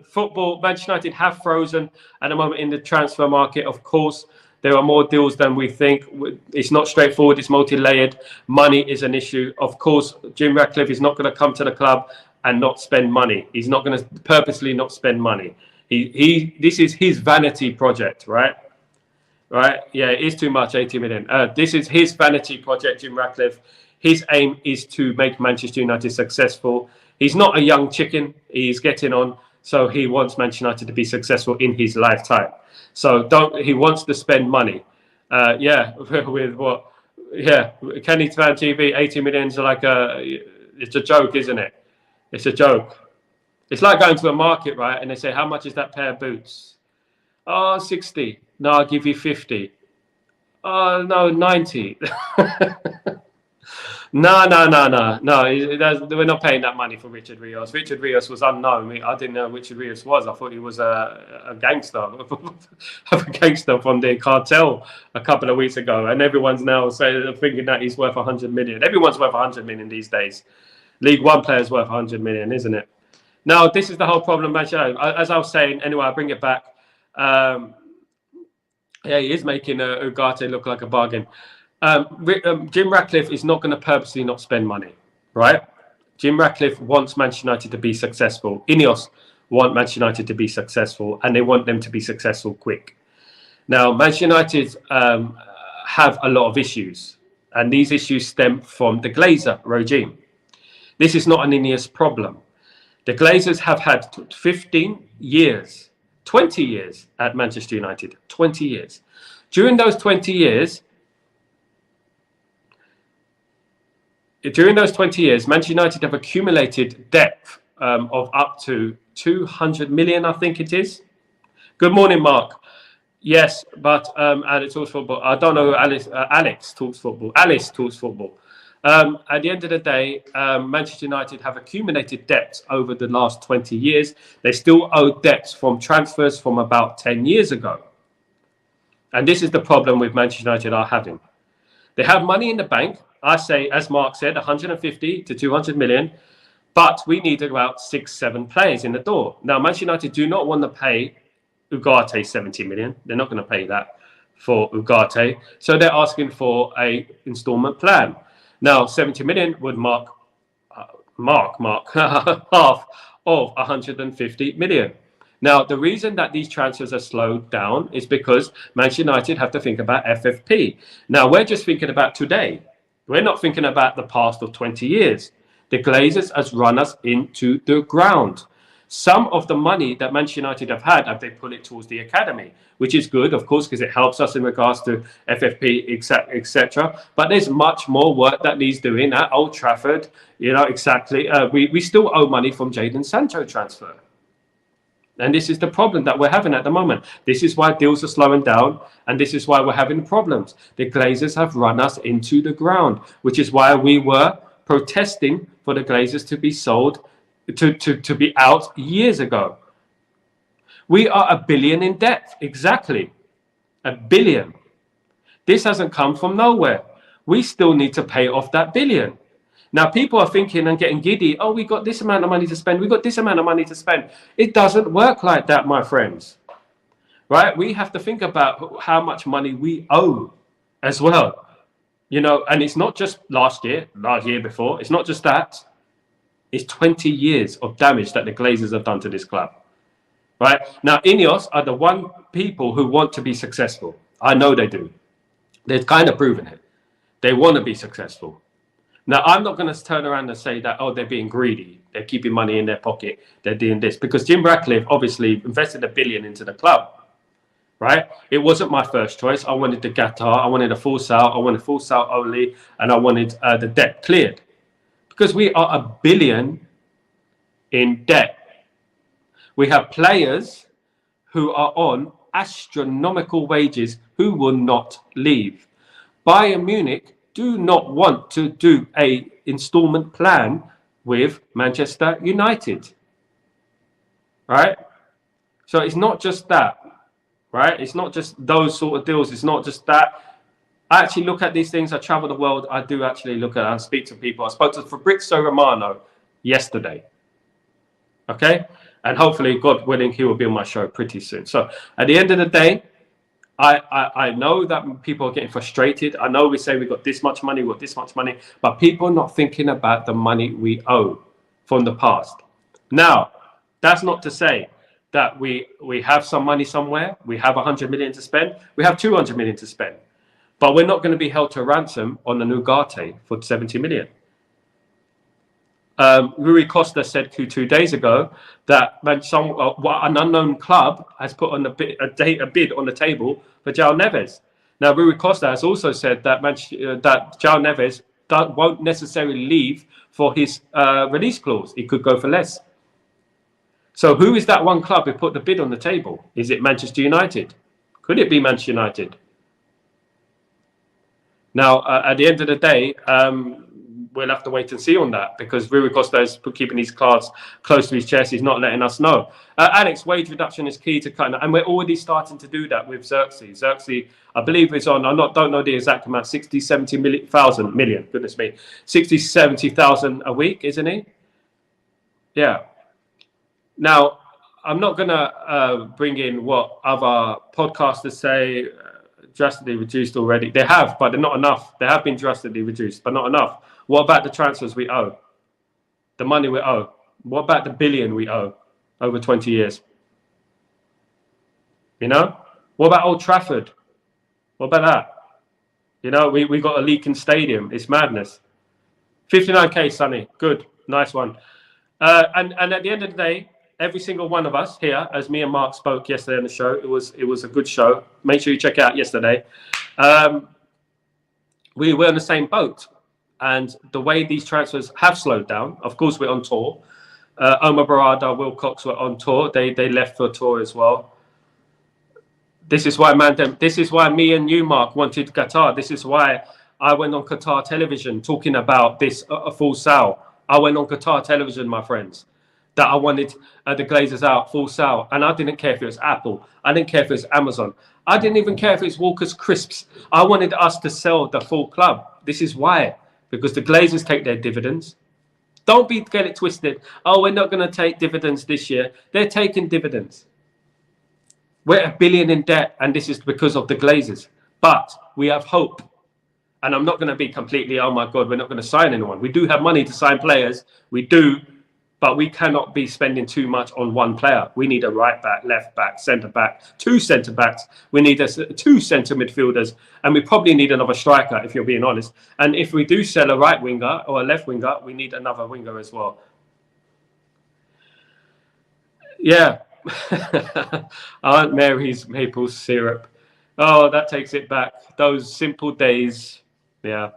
Football, Manchester United have frozen at the moment in the transfer market. Of course, there are more deals than we think. It's not straightforward. It's multi-layered. Money is an issue. Of course, Jim Ratcliffe is not going to come to the club and not spend money. He's not going to purposely not spend money. This is his vanity project, right? Right? Yeah, it is too much, 80 million. This is his vanity project, Jim Ratcliffe. His aim is to make Manchester United successful. He's not a young chicken. He's getting on. So he wants Manchester United to be successful in his lifetime. So he wants to spend money. With what? Yeah, Kenny Fan TV, 80 million is like it's a joke, isn't it? It's a joke. It's like going to a market, right? And they say, how much is that pair of boots? Oh, 60. No, I'll give you 50. Oh, no, 90. No. We're not paying that money for Richard Rios. Richard Rios was unknown. I didn't know Richard Rios was. I thought he was a gangster, a gangster from the cartel a couple of weeks ago. And everyone's now thinking that he's worth 100 million. Everyone's worth 100 million these days. League One players worth 100 million, isn't it? Now, this is the whole problem, Manchester. As I was saying, anyway, I'll bring it back. He is making Ugarte look like a bargain. Jim Ratcliffe is not going to purposely not spend money, right? Jim Ratcliffe wants Manchester United to be successful. Ineos want Manchester United to be successful, and they want them to be successful quick. Now, Manchester United have a lot of issues, and these issues stem from the Glazer regime. This is not an Ineos problem. The Glazers have had 15 years, 20 years at Manchester United, 20 years. During those 20 years, Manchester United have accumulated debt of up to 200 million, I think it is. Good morning, Mark. Yes, but Alex talks football. I don't know who Alex talks football. Alice talks football. At the end of the day, Manchester United have accumulated debts over the last 20 years. They still owe debts from transfers from about 10 years ago. And this is the problem with Manchester United are having. They have money in the bank. I say, as Mark said, 150 to 200 million. But we need about 6-7 players in the door. Now, Manchester United do not want to pay Ugarte 70 million. They're not going to pay that for Ugarte. So they're asking for a instalment plan. Now, 70 million would mark half of 150 million. Now, the reason that these transfers are slowed down is because Manchester United have to think about FFP. Now, we're just thinking about today. We're not thinking about the past of 20 years. The Glazers has run us into the ground. Some of the money that Manchester United have had, they put it towards the academy, which is good, of course, because it helps us in regards to FFP, etc. But there's much more work that needs doing at Old Trafford. Exactly. We still owe money from Jadon Sancho transfer. And this is the problem that we're having at the moment. This is why deals are slowing down, and this is why we're having problems. The Glazers have run us into the ground, which is why we were protesting for the Glazers to be sold, to be out years ago. We are $1 billion in debt. Exactly. $1 billion. This hasn't come from nowhere. We still need to pay off that $1 billion. Now, people are thinking and getting giddy. Oh, we got this amount of money to spend. We got this amount of money to spend. It doesn't work like that, my friends. right? We have to think about how much money we owe as well, you know, and it's not just last year before. It's not just that. It's 20 years of damage that the Glazers have done to this club, right? Now, Ineos are the one people who want to be successful. I know they do. They've kind of proven it. They want to be successful. Now, I'm not going to turn around and say that, oh, they're being greedy. They're keeping money in their pocket. They're doing this. Because Jim Ratcliffe obviously invested $1 billion into the club, right? It wasn't my first choice. I wanted the Qatar. I wanted a full sale. I wanted full sale only. And I wanted the debt cleared. Because we are $1 billion in debt. We have players who are on astronomical wages who will not leave. Bayern Munich do not want to do a installment plan with Manchester United, right? So it's not just that, right? It's not just those sort of deals. It's not just that. I actually look at these things. I travel the world. I do actually look at it and speak to people. I spoke to Fabrizio Romano yesterday, okay? And hopefully, God willing, he will be on my show pretty soon. So at the end of the day, I know that people are getting frustrated. I know we say we got this much money, but people are not thinking about the money we owe from the past. Now, that's not to say that we have some money somewhere. We have 100 million to spend. We have 200 million to spend. But we're not going to be held to ransom on the Nugate for 70 million. Rui Costa said 2 days ago that an unknown club has put on a bid on the table for João Neves. Now, Rui Costa has also said that that João Neves won't necessarily leave for his release clause. He could go for less. So who is that one club who put the bid on the table? Is it Manchester United? Could it be Manchester United? Now, at the end of the day, we'll have to wait and see on that, because Rui Costa is keeping his cards close to his chest. He's not letting us know. Alex, wage reduction is key to cutting, and we're already starting to do that with Xerxes. Xerxes, I believe, is on, don't know the exact amount, 60, 70 million, goodness me, 60, 70,000 a week, isn't he? Yeah. Now, I'm not going to bring in what other podcasters say, drastically reduced already. They have, but they're not enough. They have been drastically reduced, but not enough. What about the transfers we owe? The money we owe? What about the billion we owe over 20 years? You know? What about Old Trafford? What about that? You know, we got a leaking stadium. It's madness. 59k, Sonny. Good. Nice one. And at the end of the day, every single one of us here, as me and Mark spoke yesterday on the show, it was a good show. Make sure you check it out yesterday. We were in the same boat. And the way these transfers have slowed down, of course, we're on tour. Omar Barada, Will Cox were on tour. They left for tour as well. This is why, this is why me and you, Mark, wanted Qatar. This is why I went on Qatar television talking about this a full sale. I went on Qatar television, my friends, that I wanted the Glazers out, full sale. And I didn't care if it was Apple. I didn't care if it was Amazon. I didn't even care if it was Walker's Crisps. I wanted us to sell the full club. This is why. Because the Glazers take their dividends. Don't get it twisted. Oh, we're not going to take dividends this year. They're taking dividends. We're $1 billion in debt, and this is because of the Glazers. But we have hope. And I'm not going to be completely, oh my God, we're not going to sign anyone. We do have money to sign players. We do. But we cannot be spending too much on one player. We need a right back, left back, centre back, 2 centre backs. We need 2 centre midfielders. And we probably need another striker, if you're being honest. And if we do sell a right winger or a left winger, we need another winger as well. Yeah. Aunt Mary's maple syrup. Oh, that takes it back. Those simple days. Yeah.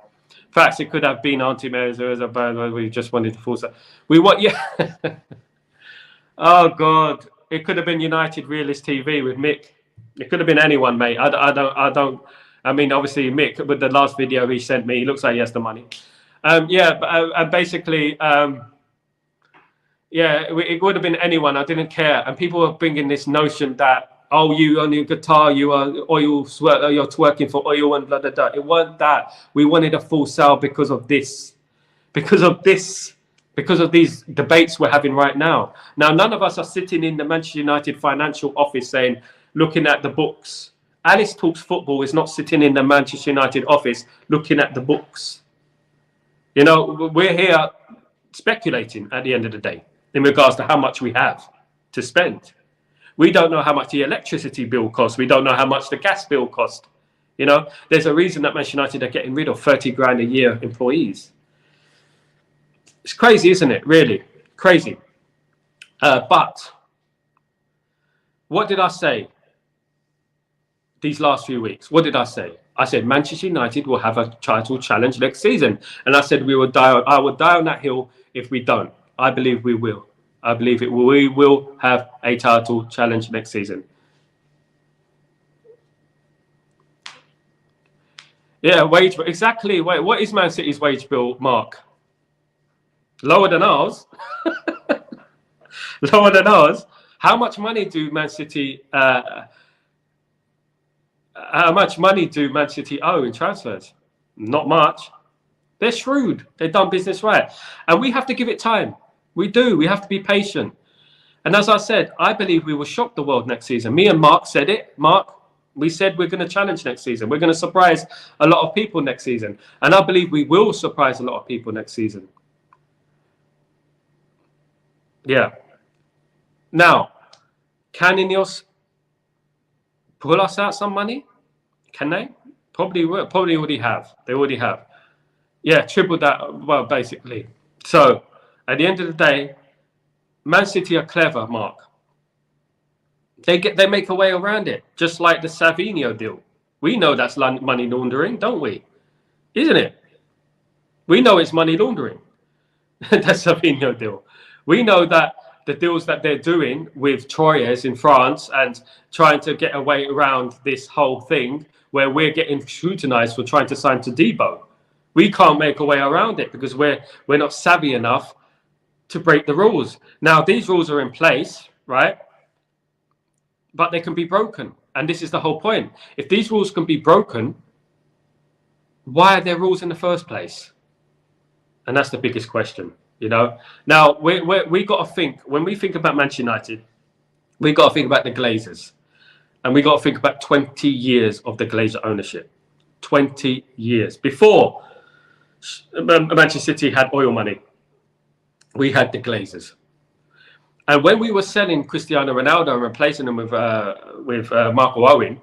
Perhaps it could have been Auntie Mary's. There was a bad one. We just wanted to force it. We want, yeah. Oh God, it could have been United Realist TV with Mick. It could have been anyone, mate. I don't. I mean, obviously Mick, with the last video he sent me, he looks like he has the money. Yeah, but basically, yeah, it would have been anyone. I didn't care, and people were bringing this notion that, oh, you on your guitar, you are oil, you're twerking for oil and blah, blah, blah. It wasn't that. We wanted a full sale because of this. Because of these debates we're having right now. Now, none of us are sitting in the Manchester United financial office saying, looking at the books. Alice Talks Football is not sitting in the Manchester United office looking at the books. You know, we're here speculating at the end of the day in regards to how much we have to spend. We don't know how much the electricity bill costs. We don't know how much the gas bill costs. You know, there's a reason that Manchester United are getting rid of 30 grand a year employees. It's crazy, isn't it? Really crazy. But what did I say these last few weeks? What did I say? I said Manchester United will have a title challenge next season, and I said I would die on that hill if we don't. I believe we will. I believe it will. We will have a title challenge next season. Yeah, wage bill. Exactly. Wait, what is Man City's wage bill, Mark? Lower than ours. Lower than ours. How much money do Man City? How much money do Man City owe in transfers? Not much. They're shrewd. They've done business right, and we have to give it time. We do. We have to be patient. And as I said, I believe we will shock the world next season. Me and Mark said it. Mark, we said we're going to challenge next season. We're going to surprise a lot of people next season, and I believe we will surprise a lot of people next season. Yeah. Now, can Ineos pull us out some money? Can they? Probably will. Probably already have. They already have. Yeah, triple that. Well, basically. So, at the end of the day, Man City are clever, Mark. They make a way around it, just like the Savinho deal. We know that's money laundering, don't we? Isn't it? We know it's money laundering. That Savinho deal. We know that the deals that they're doing with Troyes in France and trying to get a way around this whole thing where we're getting scrutinized for trying to sign to Debo. We can't make a way around it because we're not savvy enough to break the rules. Now, these rules are in place, right? But they can be broken. And this is the whole point. If these rules can be broken, why are there rules in the first place? And that's the biggest question, you know? Now, we got to think, when we think about Manchester United, we got to think about the Glazers. And we got to think about 20 years of the Glazer ownership. 20 years. Before Manchester City had oil money, we had the Glazers. And when we were selling Cristiano Ronaldo and replacing him with Marco Owen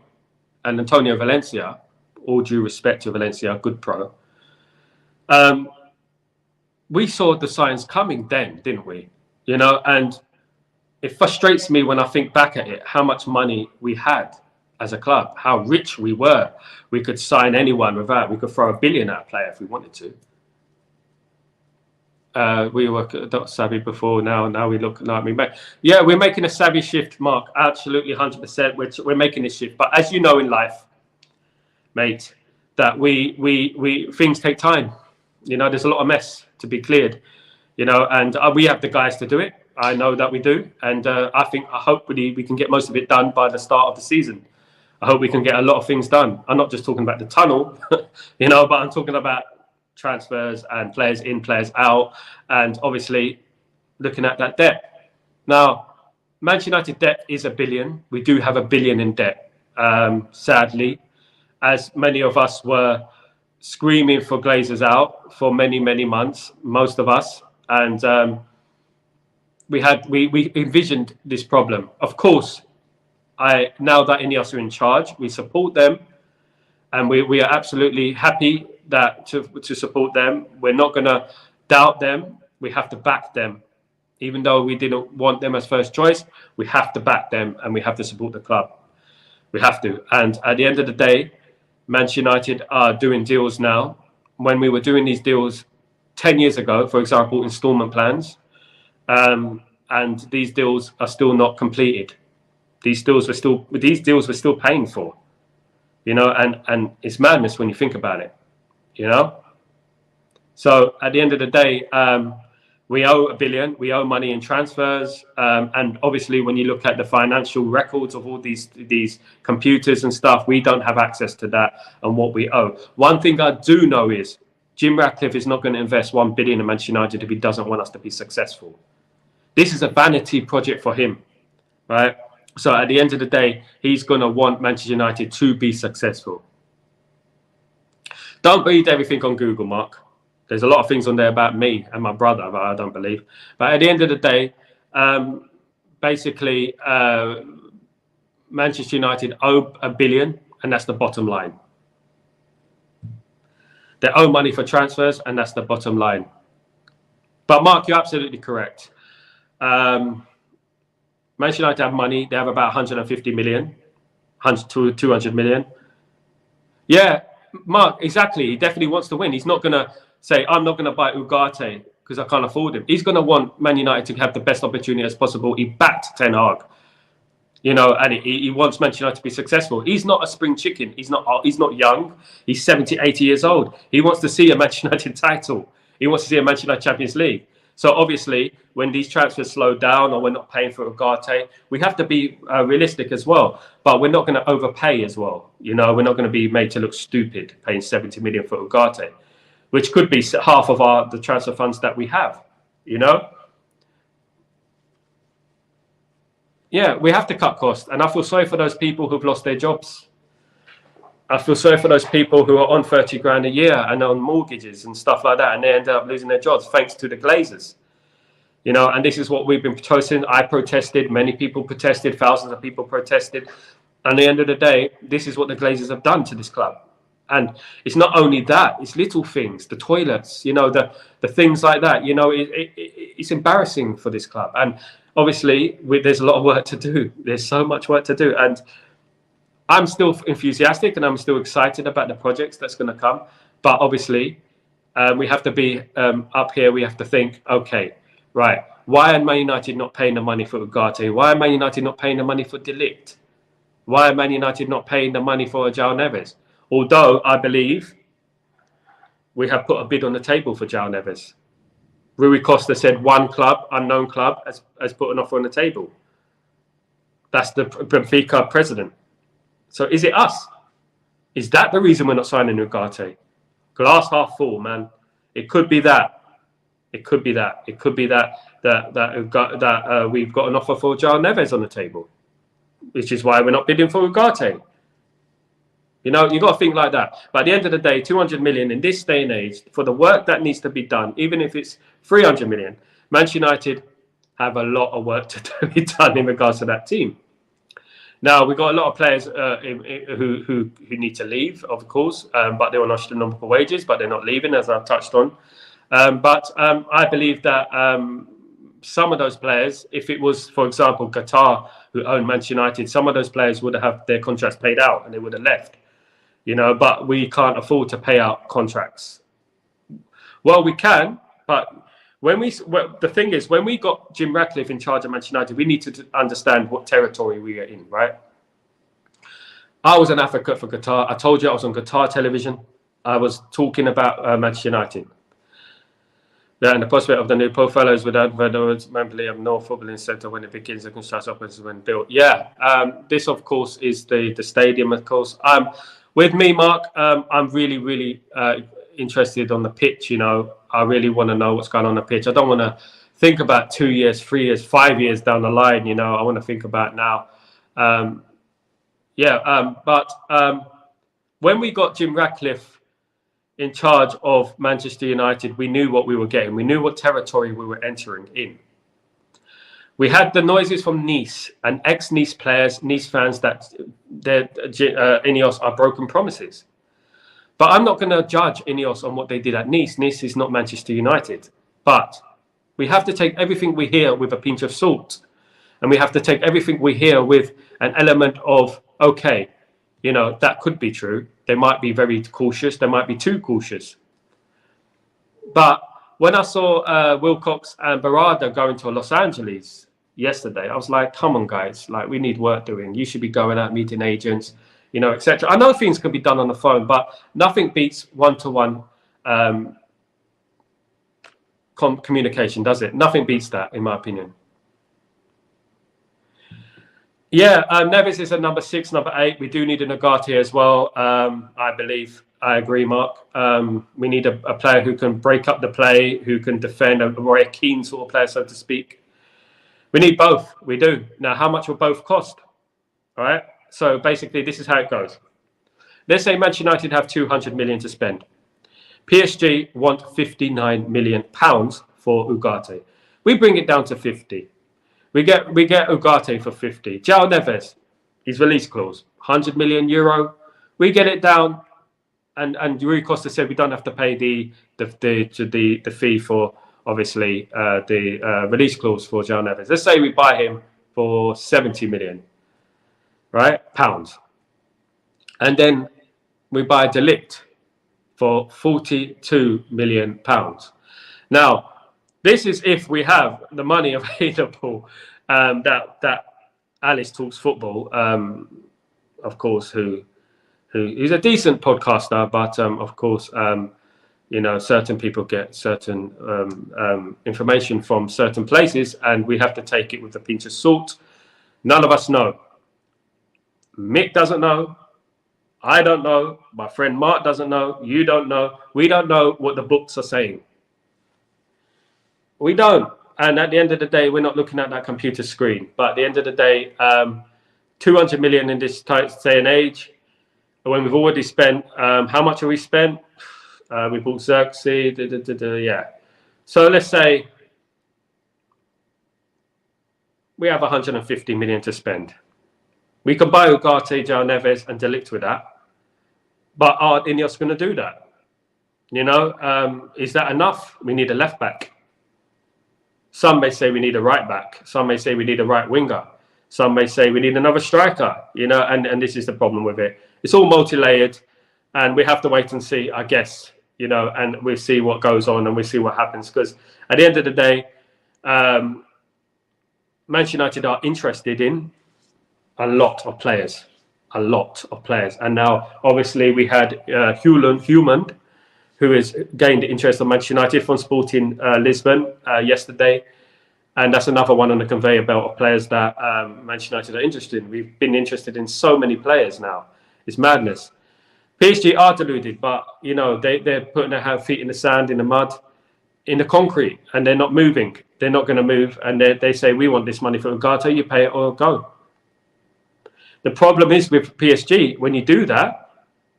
and Antonio Valencia, all due respect to Valencia, good pro, we saw the signs coming then, didn't we? You know, and it frustrates me when I think back at it, how much money we had as a club, how rich we were. We could sign anyone without, we could throw a billion at a player if we wanted to. We were not savvy before. Now we look. No, I mean, yeah, we're making a savvy shift, Mark. Absolutely, 100%. We're making this shift. But as you know in life, mate, that we things take time. You know, there's a lot of mess to be cleared. You know, and we have the guys to do it. I know that we do, and I hope we can get most of it done by the start of the season. I hope we can get a lot of things done. I'm not just talking about the tunnel, you know, but I'm talking about transfers and players in, players out, and obviously looking at that debt. Now, Manchester United debt is $1 billion. We do have $1 billion in debt, sadly, as many of us were screaming for Glazers out for many, many months, most of us, and we envisioned this problem. Of course, now that Ineos are in charge, we support them, and we are absolutely happy that to support them. We're not going to doubt them. We have to back them. Even though we didn't want them as first choice, we have to back them, and we have to support the club. We have to. And at the end of the day, Manchester United are doing deals now. When we were doing these deals 10 years ago, for example, installment plans, and these deals are still not completed. These deals were still paying for, you know, and it's madness when you think about it, you know. So at the end of the day, we owe $1 billion. We owe money in transfers, and obviously, when you look at the financial records of all these computers and stuff, we don't have access to that and what we owe. One thing I do know is Jim Ratcliffe is not going to invest $1 billion in Manchester United if he doesn't want us to be successful. This is a vanity project for him, right? So at the end of the day, he's going to want Manchester United to be successful. Don't read everything on Google, Mark. There's a lot of things on there about me and my brother, but I don't believe. But at the end of the day, basically, Manchester United owe $1 billion, and that's the bottom line. They owe money for transfers, and that's the bottom line. But Mark, you're absolutely correct. Manchester United have money. They have about 150 million, 100 to 200 million. Yeah, Mark, exactly. He definitely wants to win. He's not going to say, I'm not going to buy Ugarte because I can't afford him. He's going to want Man United to have the best opportunity as possible. He backed Ten Hag, you know, and he wants Manchester United to be successful. He's not a spring chicken. He's not young. He's 70, 80 years old. He wants to see a Manchester United title. He wants to see a Manchester United Champions League. So obviously, when these transfers slow down or we're not paying for Ugarte, we have to be realistic as well. But we're not going to overpay as well. You know, we're not going to be made to look stupid paying 70 million for Ugarte, which could be half of the transfer funds that we have. You know. Yeah, we have to cut costs, and I feel sorry for those people who've lost their jobs. I feel sorry for those people who are on 30 grand a year and on mortgages and stuff like that, and they end up losing their jobs thanks to the Glazers. You know, and this is what we've been protesting. I protested, many people protested, thousands of people protested. And at the end of the day, this is what the Glazers have done to this club. And it's not only that, it's little things, the toilets, you know, the things like that. You know, it's embarrassing for this club. And obviously, there's a lot of work to do. There's so much work to do. And I'm still enthusiastic and I'm still excited about the projects that's going to come. But obviously, we have to be up here. We have to think, okay, right, why are Man United not paying the money for Ugarte? Why are Man United not paying the money for De Ligt? Why are Man United not paying the money for João Neves? Although I believe we have put a bid on the table for João Neves. Rui Costa said one club, unknown club, has put an offer on the table. That's the Benfica president. So is it us? Is that the reason we're not signing Ugarte? Glass half full, man. It could be that. It could be that. It could be that we've got an offer for João Neves on the table, which is why we're not bidding for Ugarte. You know, you've got to think like that. But at the end of the day, 200 million in this day and age, for the work that needs to be done, even if it's 300 million, Manchester United have a lot of work to be done in regards to that team. Now, we've got a lot of players who need to leave, of course, but they're on astronomical wages, but they're not leaving, as I've touched on. But I believe that some of those players, if it was, for example, Qatar, who owned Manchester United, some of those players would have had their contracts paid out and they would have left. You know, but we can't afford to pay out contracts. Well, we can, but the thing is, when we got Jim Ratcliffe in charge of Manchester United, we need to understand what territory we are in, right? I was an advocate for Qatar. I told you I was on Qatar television. I was talking about Manchester United. Yeah, and the prospect of the new profiles with adverts, Wembley of North Footballing Centre when it begins, the construction operations when built. Yeah, this, of course, is the stadium, of course. With me, Mark, I'm really, really interested on the pitch. You know, I really want to know what's going on the pitch. I don't want to think about 2 years, 3 years, 5 years down the line. You know, I want to think about now. But when we got Jim Ratcliffe in charge of Manchester United, we knew what we were getting. We knew what territory we were entering in. We had the noises from Nice and ex-Nice players, Nice fans, that Ineos are broken promises. But I'm not going to judge Ineos on what they did at Nice. Nice is not Manchester United. But we have to take everything we hear with a pinch of salt. And we have to take everything we hear with an element of, okay, you know, that could be true. They might be very cautious. They might be too cautious. But when I saw Wilcox and Barada going to Los Angeles yesterday, I was like, come on, guys. Like, we need work doing. You should be going out, meeting agents, you know, etc. I know things can be done on the phone, but nothing beats one-to-one communication, does it? Nothing beats that, in my opinion. Yeah, Neves is at number 6, number 8. We do need an Ugarte as well, I believe. I agree, Mark. We need a player who can break up the play, who can defend, a Roy Keane sort of player, so to speak. We need both. We do. Now, how much will both cost? All right. So basically, this is how it goes. Let's say Manchester United have 200 million to spend. PSG want 59 million pounds for Ugarte. We bring it down to 50. We get Ugarte for 50. João Neves, his release clause, 100 million euro. We get it down, and Rui Costa said we don't have to pay the fee for obviously the release clause for João Neves. Let's say we buy him for 70 million, right, pounds, and then we buy De Ligt for 42 million pounds. Now, this is if we have the money available. That Alice Talks Football, of course, who is a decent podcaster, but of course, certain people get certain information from certain places, and we have to take it with a pinch of salt. None of us know. Mick doesn't know. I don't know. My friend Mark doesn't know. You don't know. We don't know what the books are saying. We don't. And at the end of the day, we're not looking at that computer screen. But at the end of the day, 200 million in this day and age, when we've already spent, how much have we spent? We bought Xerxes, yeah. So let's say we have 150 million to spend. We can buy Ugarte, João Neves, and De Ligt with that. But are Ineos going to do that? Is that enough? We need a left back. Some may say we need a right back. Some may say we need a right winger. Some may say we need another striker, and this is the problem with it. It's all multi-layered, and we have to wait and see, I guess, and we'll see what goes on and we'll see what happens. Because at the end of the day, Manchester United are interested in a lot of players. And now, obviously, we had Hewland, who has gained interest on Manchester United from Sporting Lisbon yesterday. And that's another one on the conveyor belt of players that Manchester United are interested in. We've been interested in so many players now. It's madness. PSG are deluded, but, they're putting their feet in the sand, in the mud, in the concrete, and they're not moving. They're not going to move. And they say, we want this money for Ugarte, you pay it or go. The problem is with PSG, when you do that,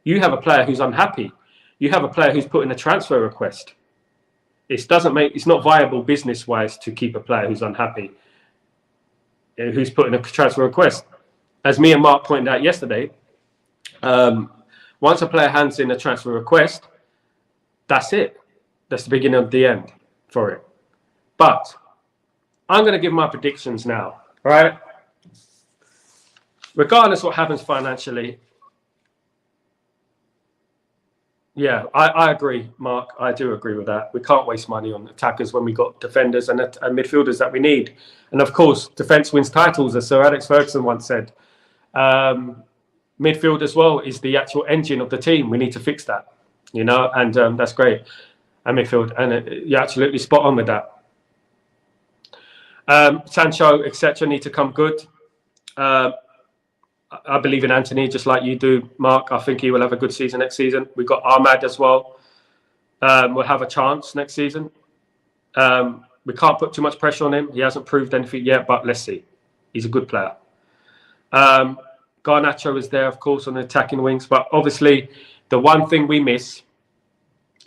you have a player who's unhappy. You have a player who's put in a transfer request. It's not viable business-wise to keep a player who's unhappy, who's put in a transfer request. As me and Mark pointed out yesterday, once a player hands in a transfer request, that's it. That's the beginning of the end for it. But I'm going to give my predictions now, all right? Regardless what happens financially, yeah, I agree, Mark. I do agree with that. We can't waste money on attackers when we got defenders and midfielders that we need. And of course, defence wins titles, as Sir Alex Ferguson once said. Midfield as well is the actual engine of the team. We need to fix that, and that's great. And midfield, and you're absolutely spot on with that. Sancho, etc., need to come good. I believe in Anthony, just like you do, Mark. I think he will have a good season next season. We've got Ahmad as well. We'll have a chance next season. We can't put too much pressure on him. He hasn't proved anything yet, but let's see. He's a good player. Garnacho is there, of course, on the attacking wings. But obviously, the one thing we miss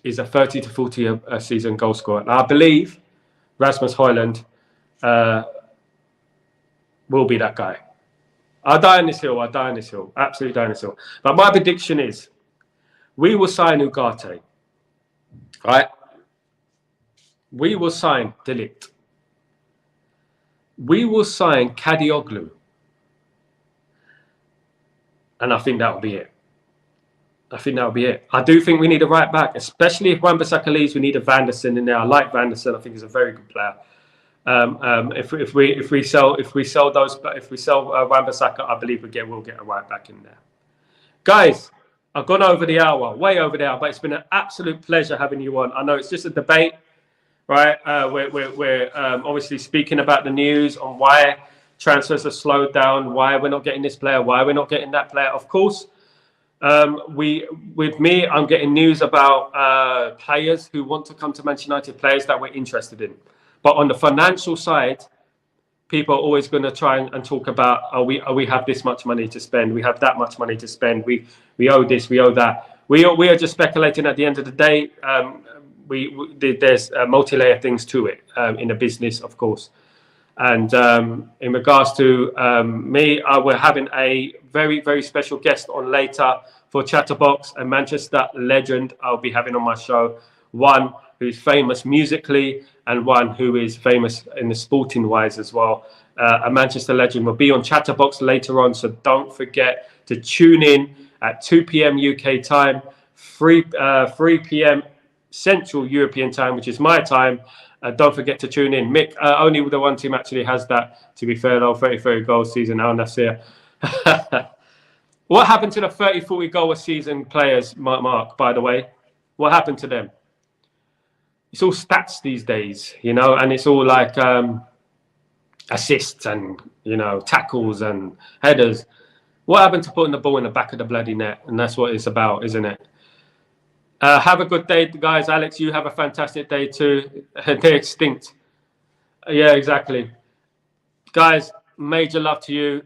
is a 30 to 40 a season goal scorer. And I believe Rasmus Højlund will be that guy. I'll die on this hill. Absolutely die on this hill. But my prediction is we will sign Ugarte. Right? We will sign De Ligt. We will sign Kadioglu. And I think that will be it. I do think we need a right back, especially if Wan-Bissaka leaves. We need a Vanderson in there. I like Vanderson. I think he's a very good player. If we sell Wan-Bissaka, I believe we'll get a right back in there. Guys, I've gone over the hour, way over the hour, but it's been an absolute pleasure having you on. I know it's just a debate, right? We're obviously speaking about the news on why transfers have slowed down, why we're not getting this player, why we're not getting that player. Of course, with me, I'm getting news about players who want to come to Manchester United, players that we're interested in. But on the financial side, people are always going to try and talk about, we have this much money to spend, we have that much money to spend, we owe this, we owe that. We are just speculating. At the end of the day, there's multi-layer things to it in a business, of course. And in regards to me, we're having a very, very special guest on later for Chatterbox, a Manchester legend I'll be having on my show. One who's famous musically and one who is famous in the sporting wise as well. A Manchester legend will be on Chatterbox later on, so don't forget to tune in at 2 p.m. UK time, 3 p.m. Central European time, which is my time. Don't forget to tune in. Mick, only the one team actually has that, to be fair, though. 30 goal season, Al Nassr. What happened to the 30-40 goal a season players, Mark, by the way? What happened to them? It's all stats these days, you know, and it's all like assists and, you know, tackles and headers. What happened to putting the ball in the back of the bloody net? And that's what it's about, isn't it? Have a good day, guys. Alex, you have a fantastic day too. They're extinct. Yeah, exactly. Guys, major love to you.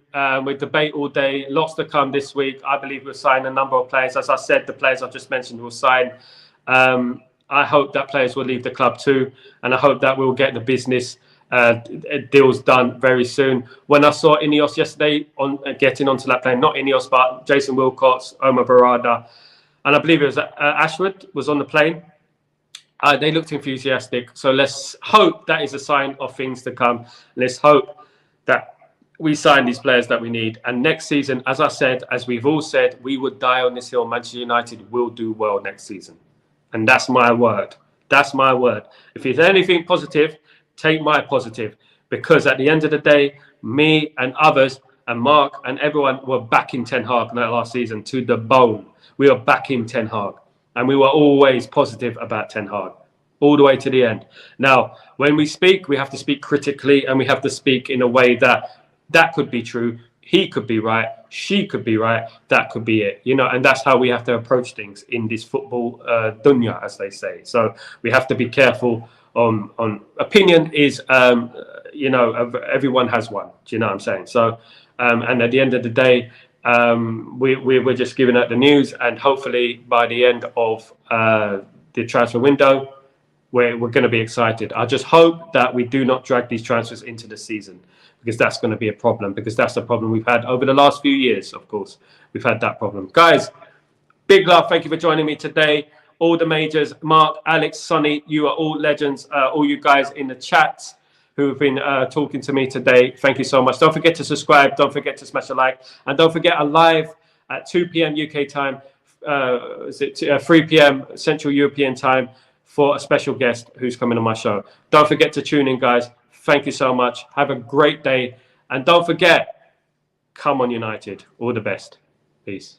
We debate all day. Lots to come this week. I believe we'll sign a number of players. As I said, the players I've just mentioned will sign. I hope that players will leave the club too. And I hope that we'll get the business deals done very soon. When I saw Ineos yesterday on getting onto that plane, not Ineos, but Jason Wilcox, Omar Barada, and I believe it was Ashwood was on the plane. They looked enthusiastic. So let's hope that is a sign of things to come. Let's hope that we sign these players that we need. And next season, as I said, as we've all said, we would die on this hill. Manchester United will do well next season. And that's my word. That's my word. If there's anything positive, take my positive. Because at the end of the day, me and others and Mark and everyone were backing Ten Hag last season to the bone. We were backing Ten Hag. And we were always positive about Ten Hag. All the way to the end. Now, when we speak, we have to speak critically and we have to speak in a way that could be true. He could be right. She could be right. That could be it. You know, and that's how we have to approach things in this football dunya, as they say. So we have to be careful on opinion is, you know, everyone has one. Do you know what I'm saying? So, and at the end of the day, we're just giving out the news, and hopefully by the end of the transfer window, we're going to be excited. I just hope that we do not drag these transfers into the season, because that's going to be a problem, because that's the problem we've had over the last few years. Of course, we've had that problem. Guys, big love. Thank you for joining me today. All the majors, Mark, Alex, Sonny, you are all legends. All you guys in the chat who have been talking to me today, thank you so much. Don't forget to subscribe. Don't forget to smash a like. And don't forget, I'm live at 2 p.m. UK time, 3 p.m. Central European time, for a special guest who's coming on my show. Don't forget to tune in, guys. Thank you so much. Have a great day. And don't forget, come on United. All the best. Peace.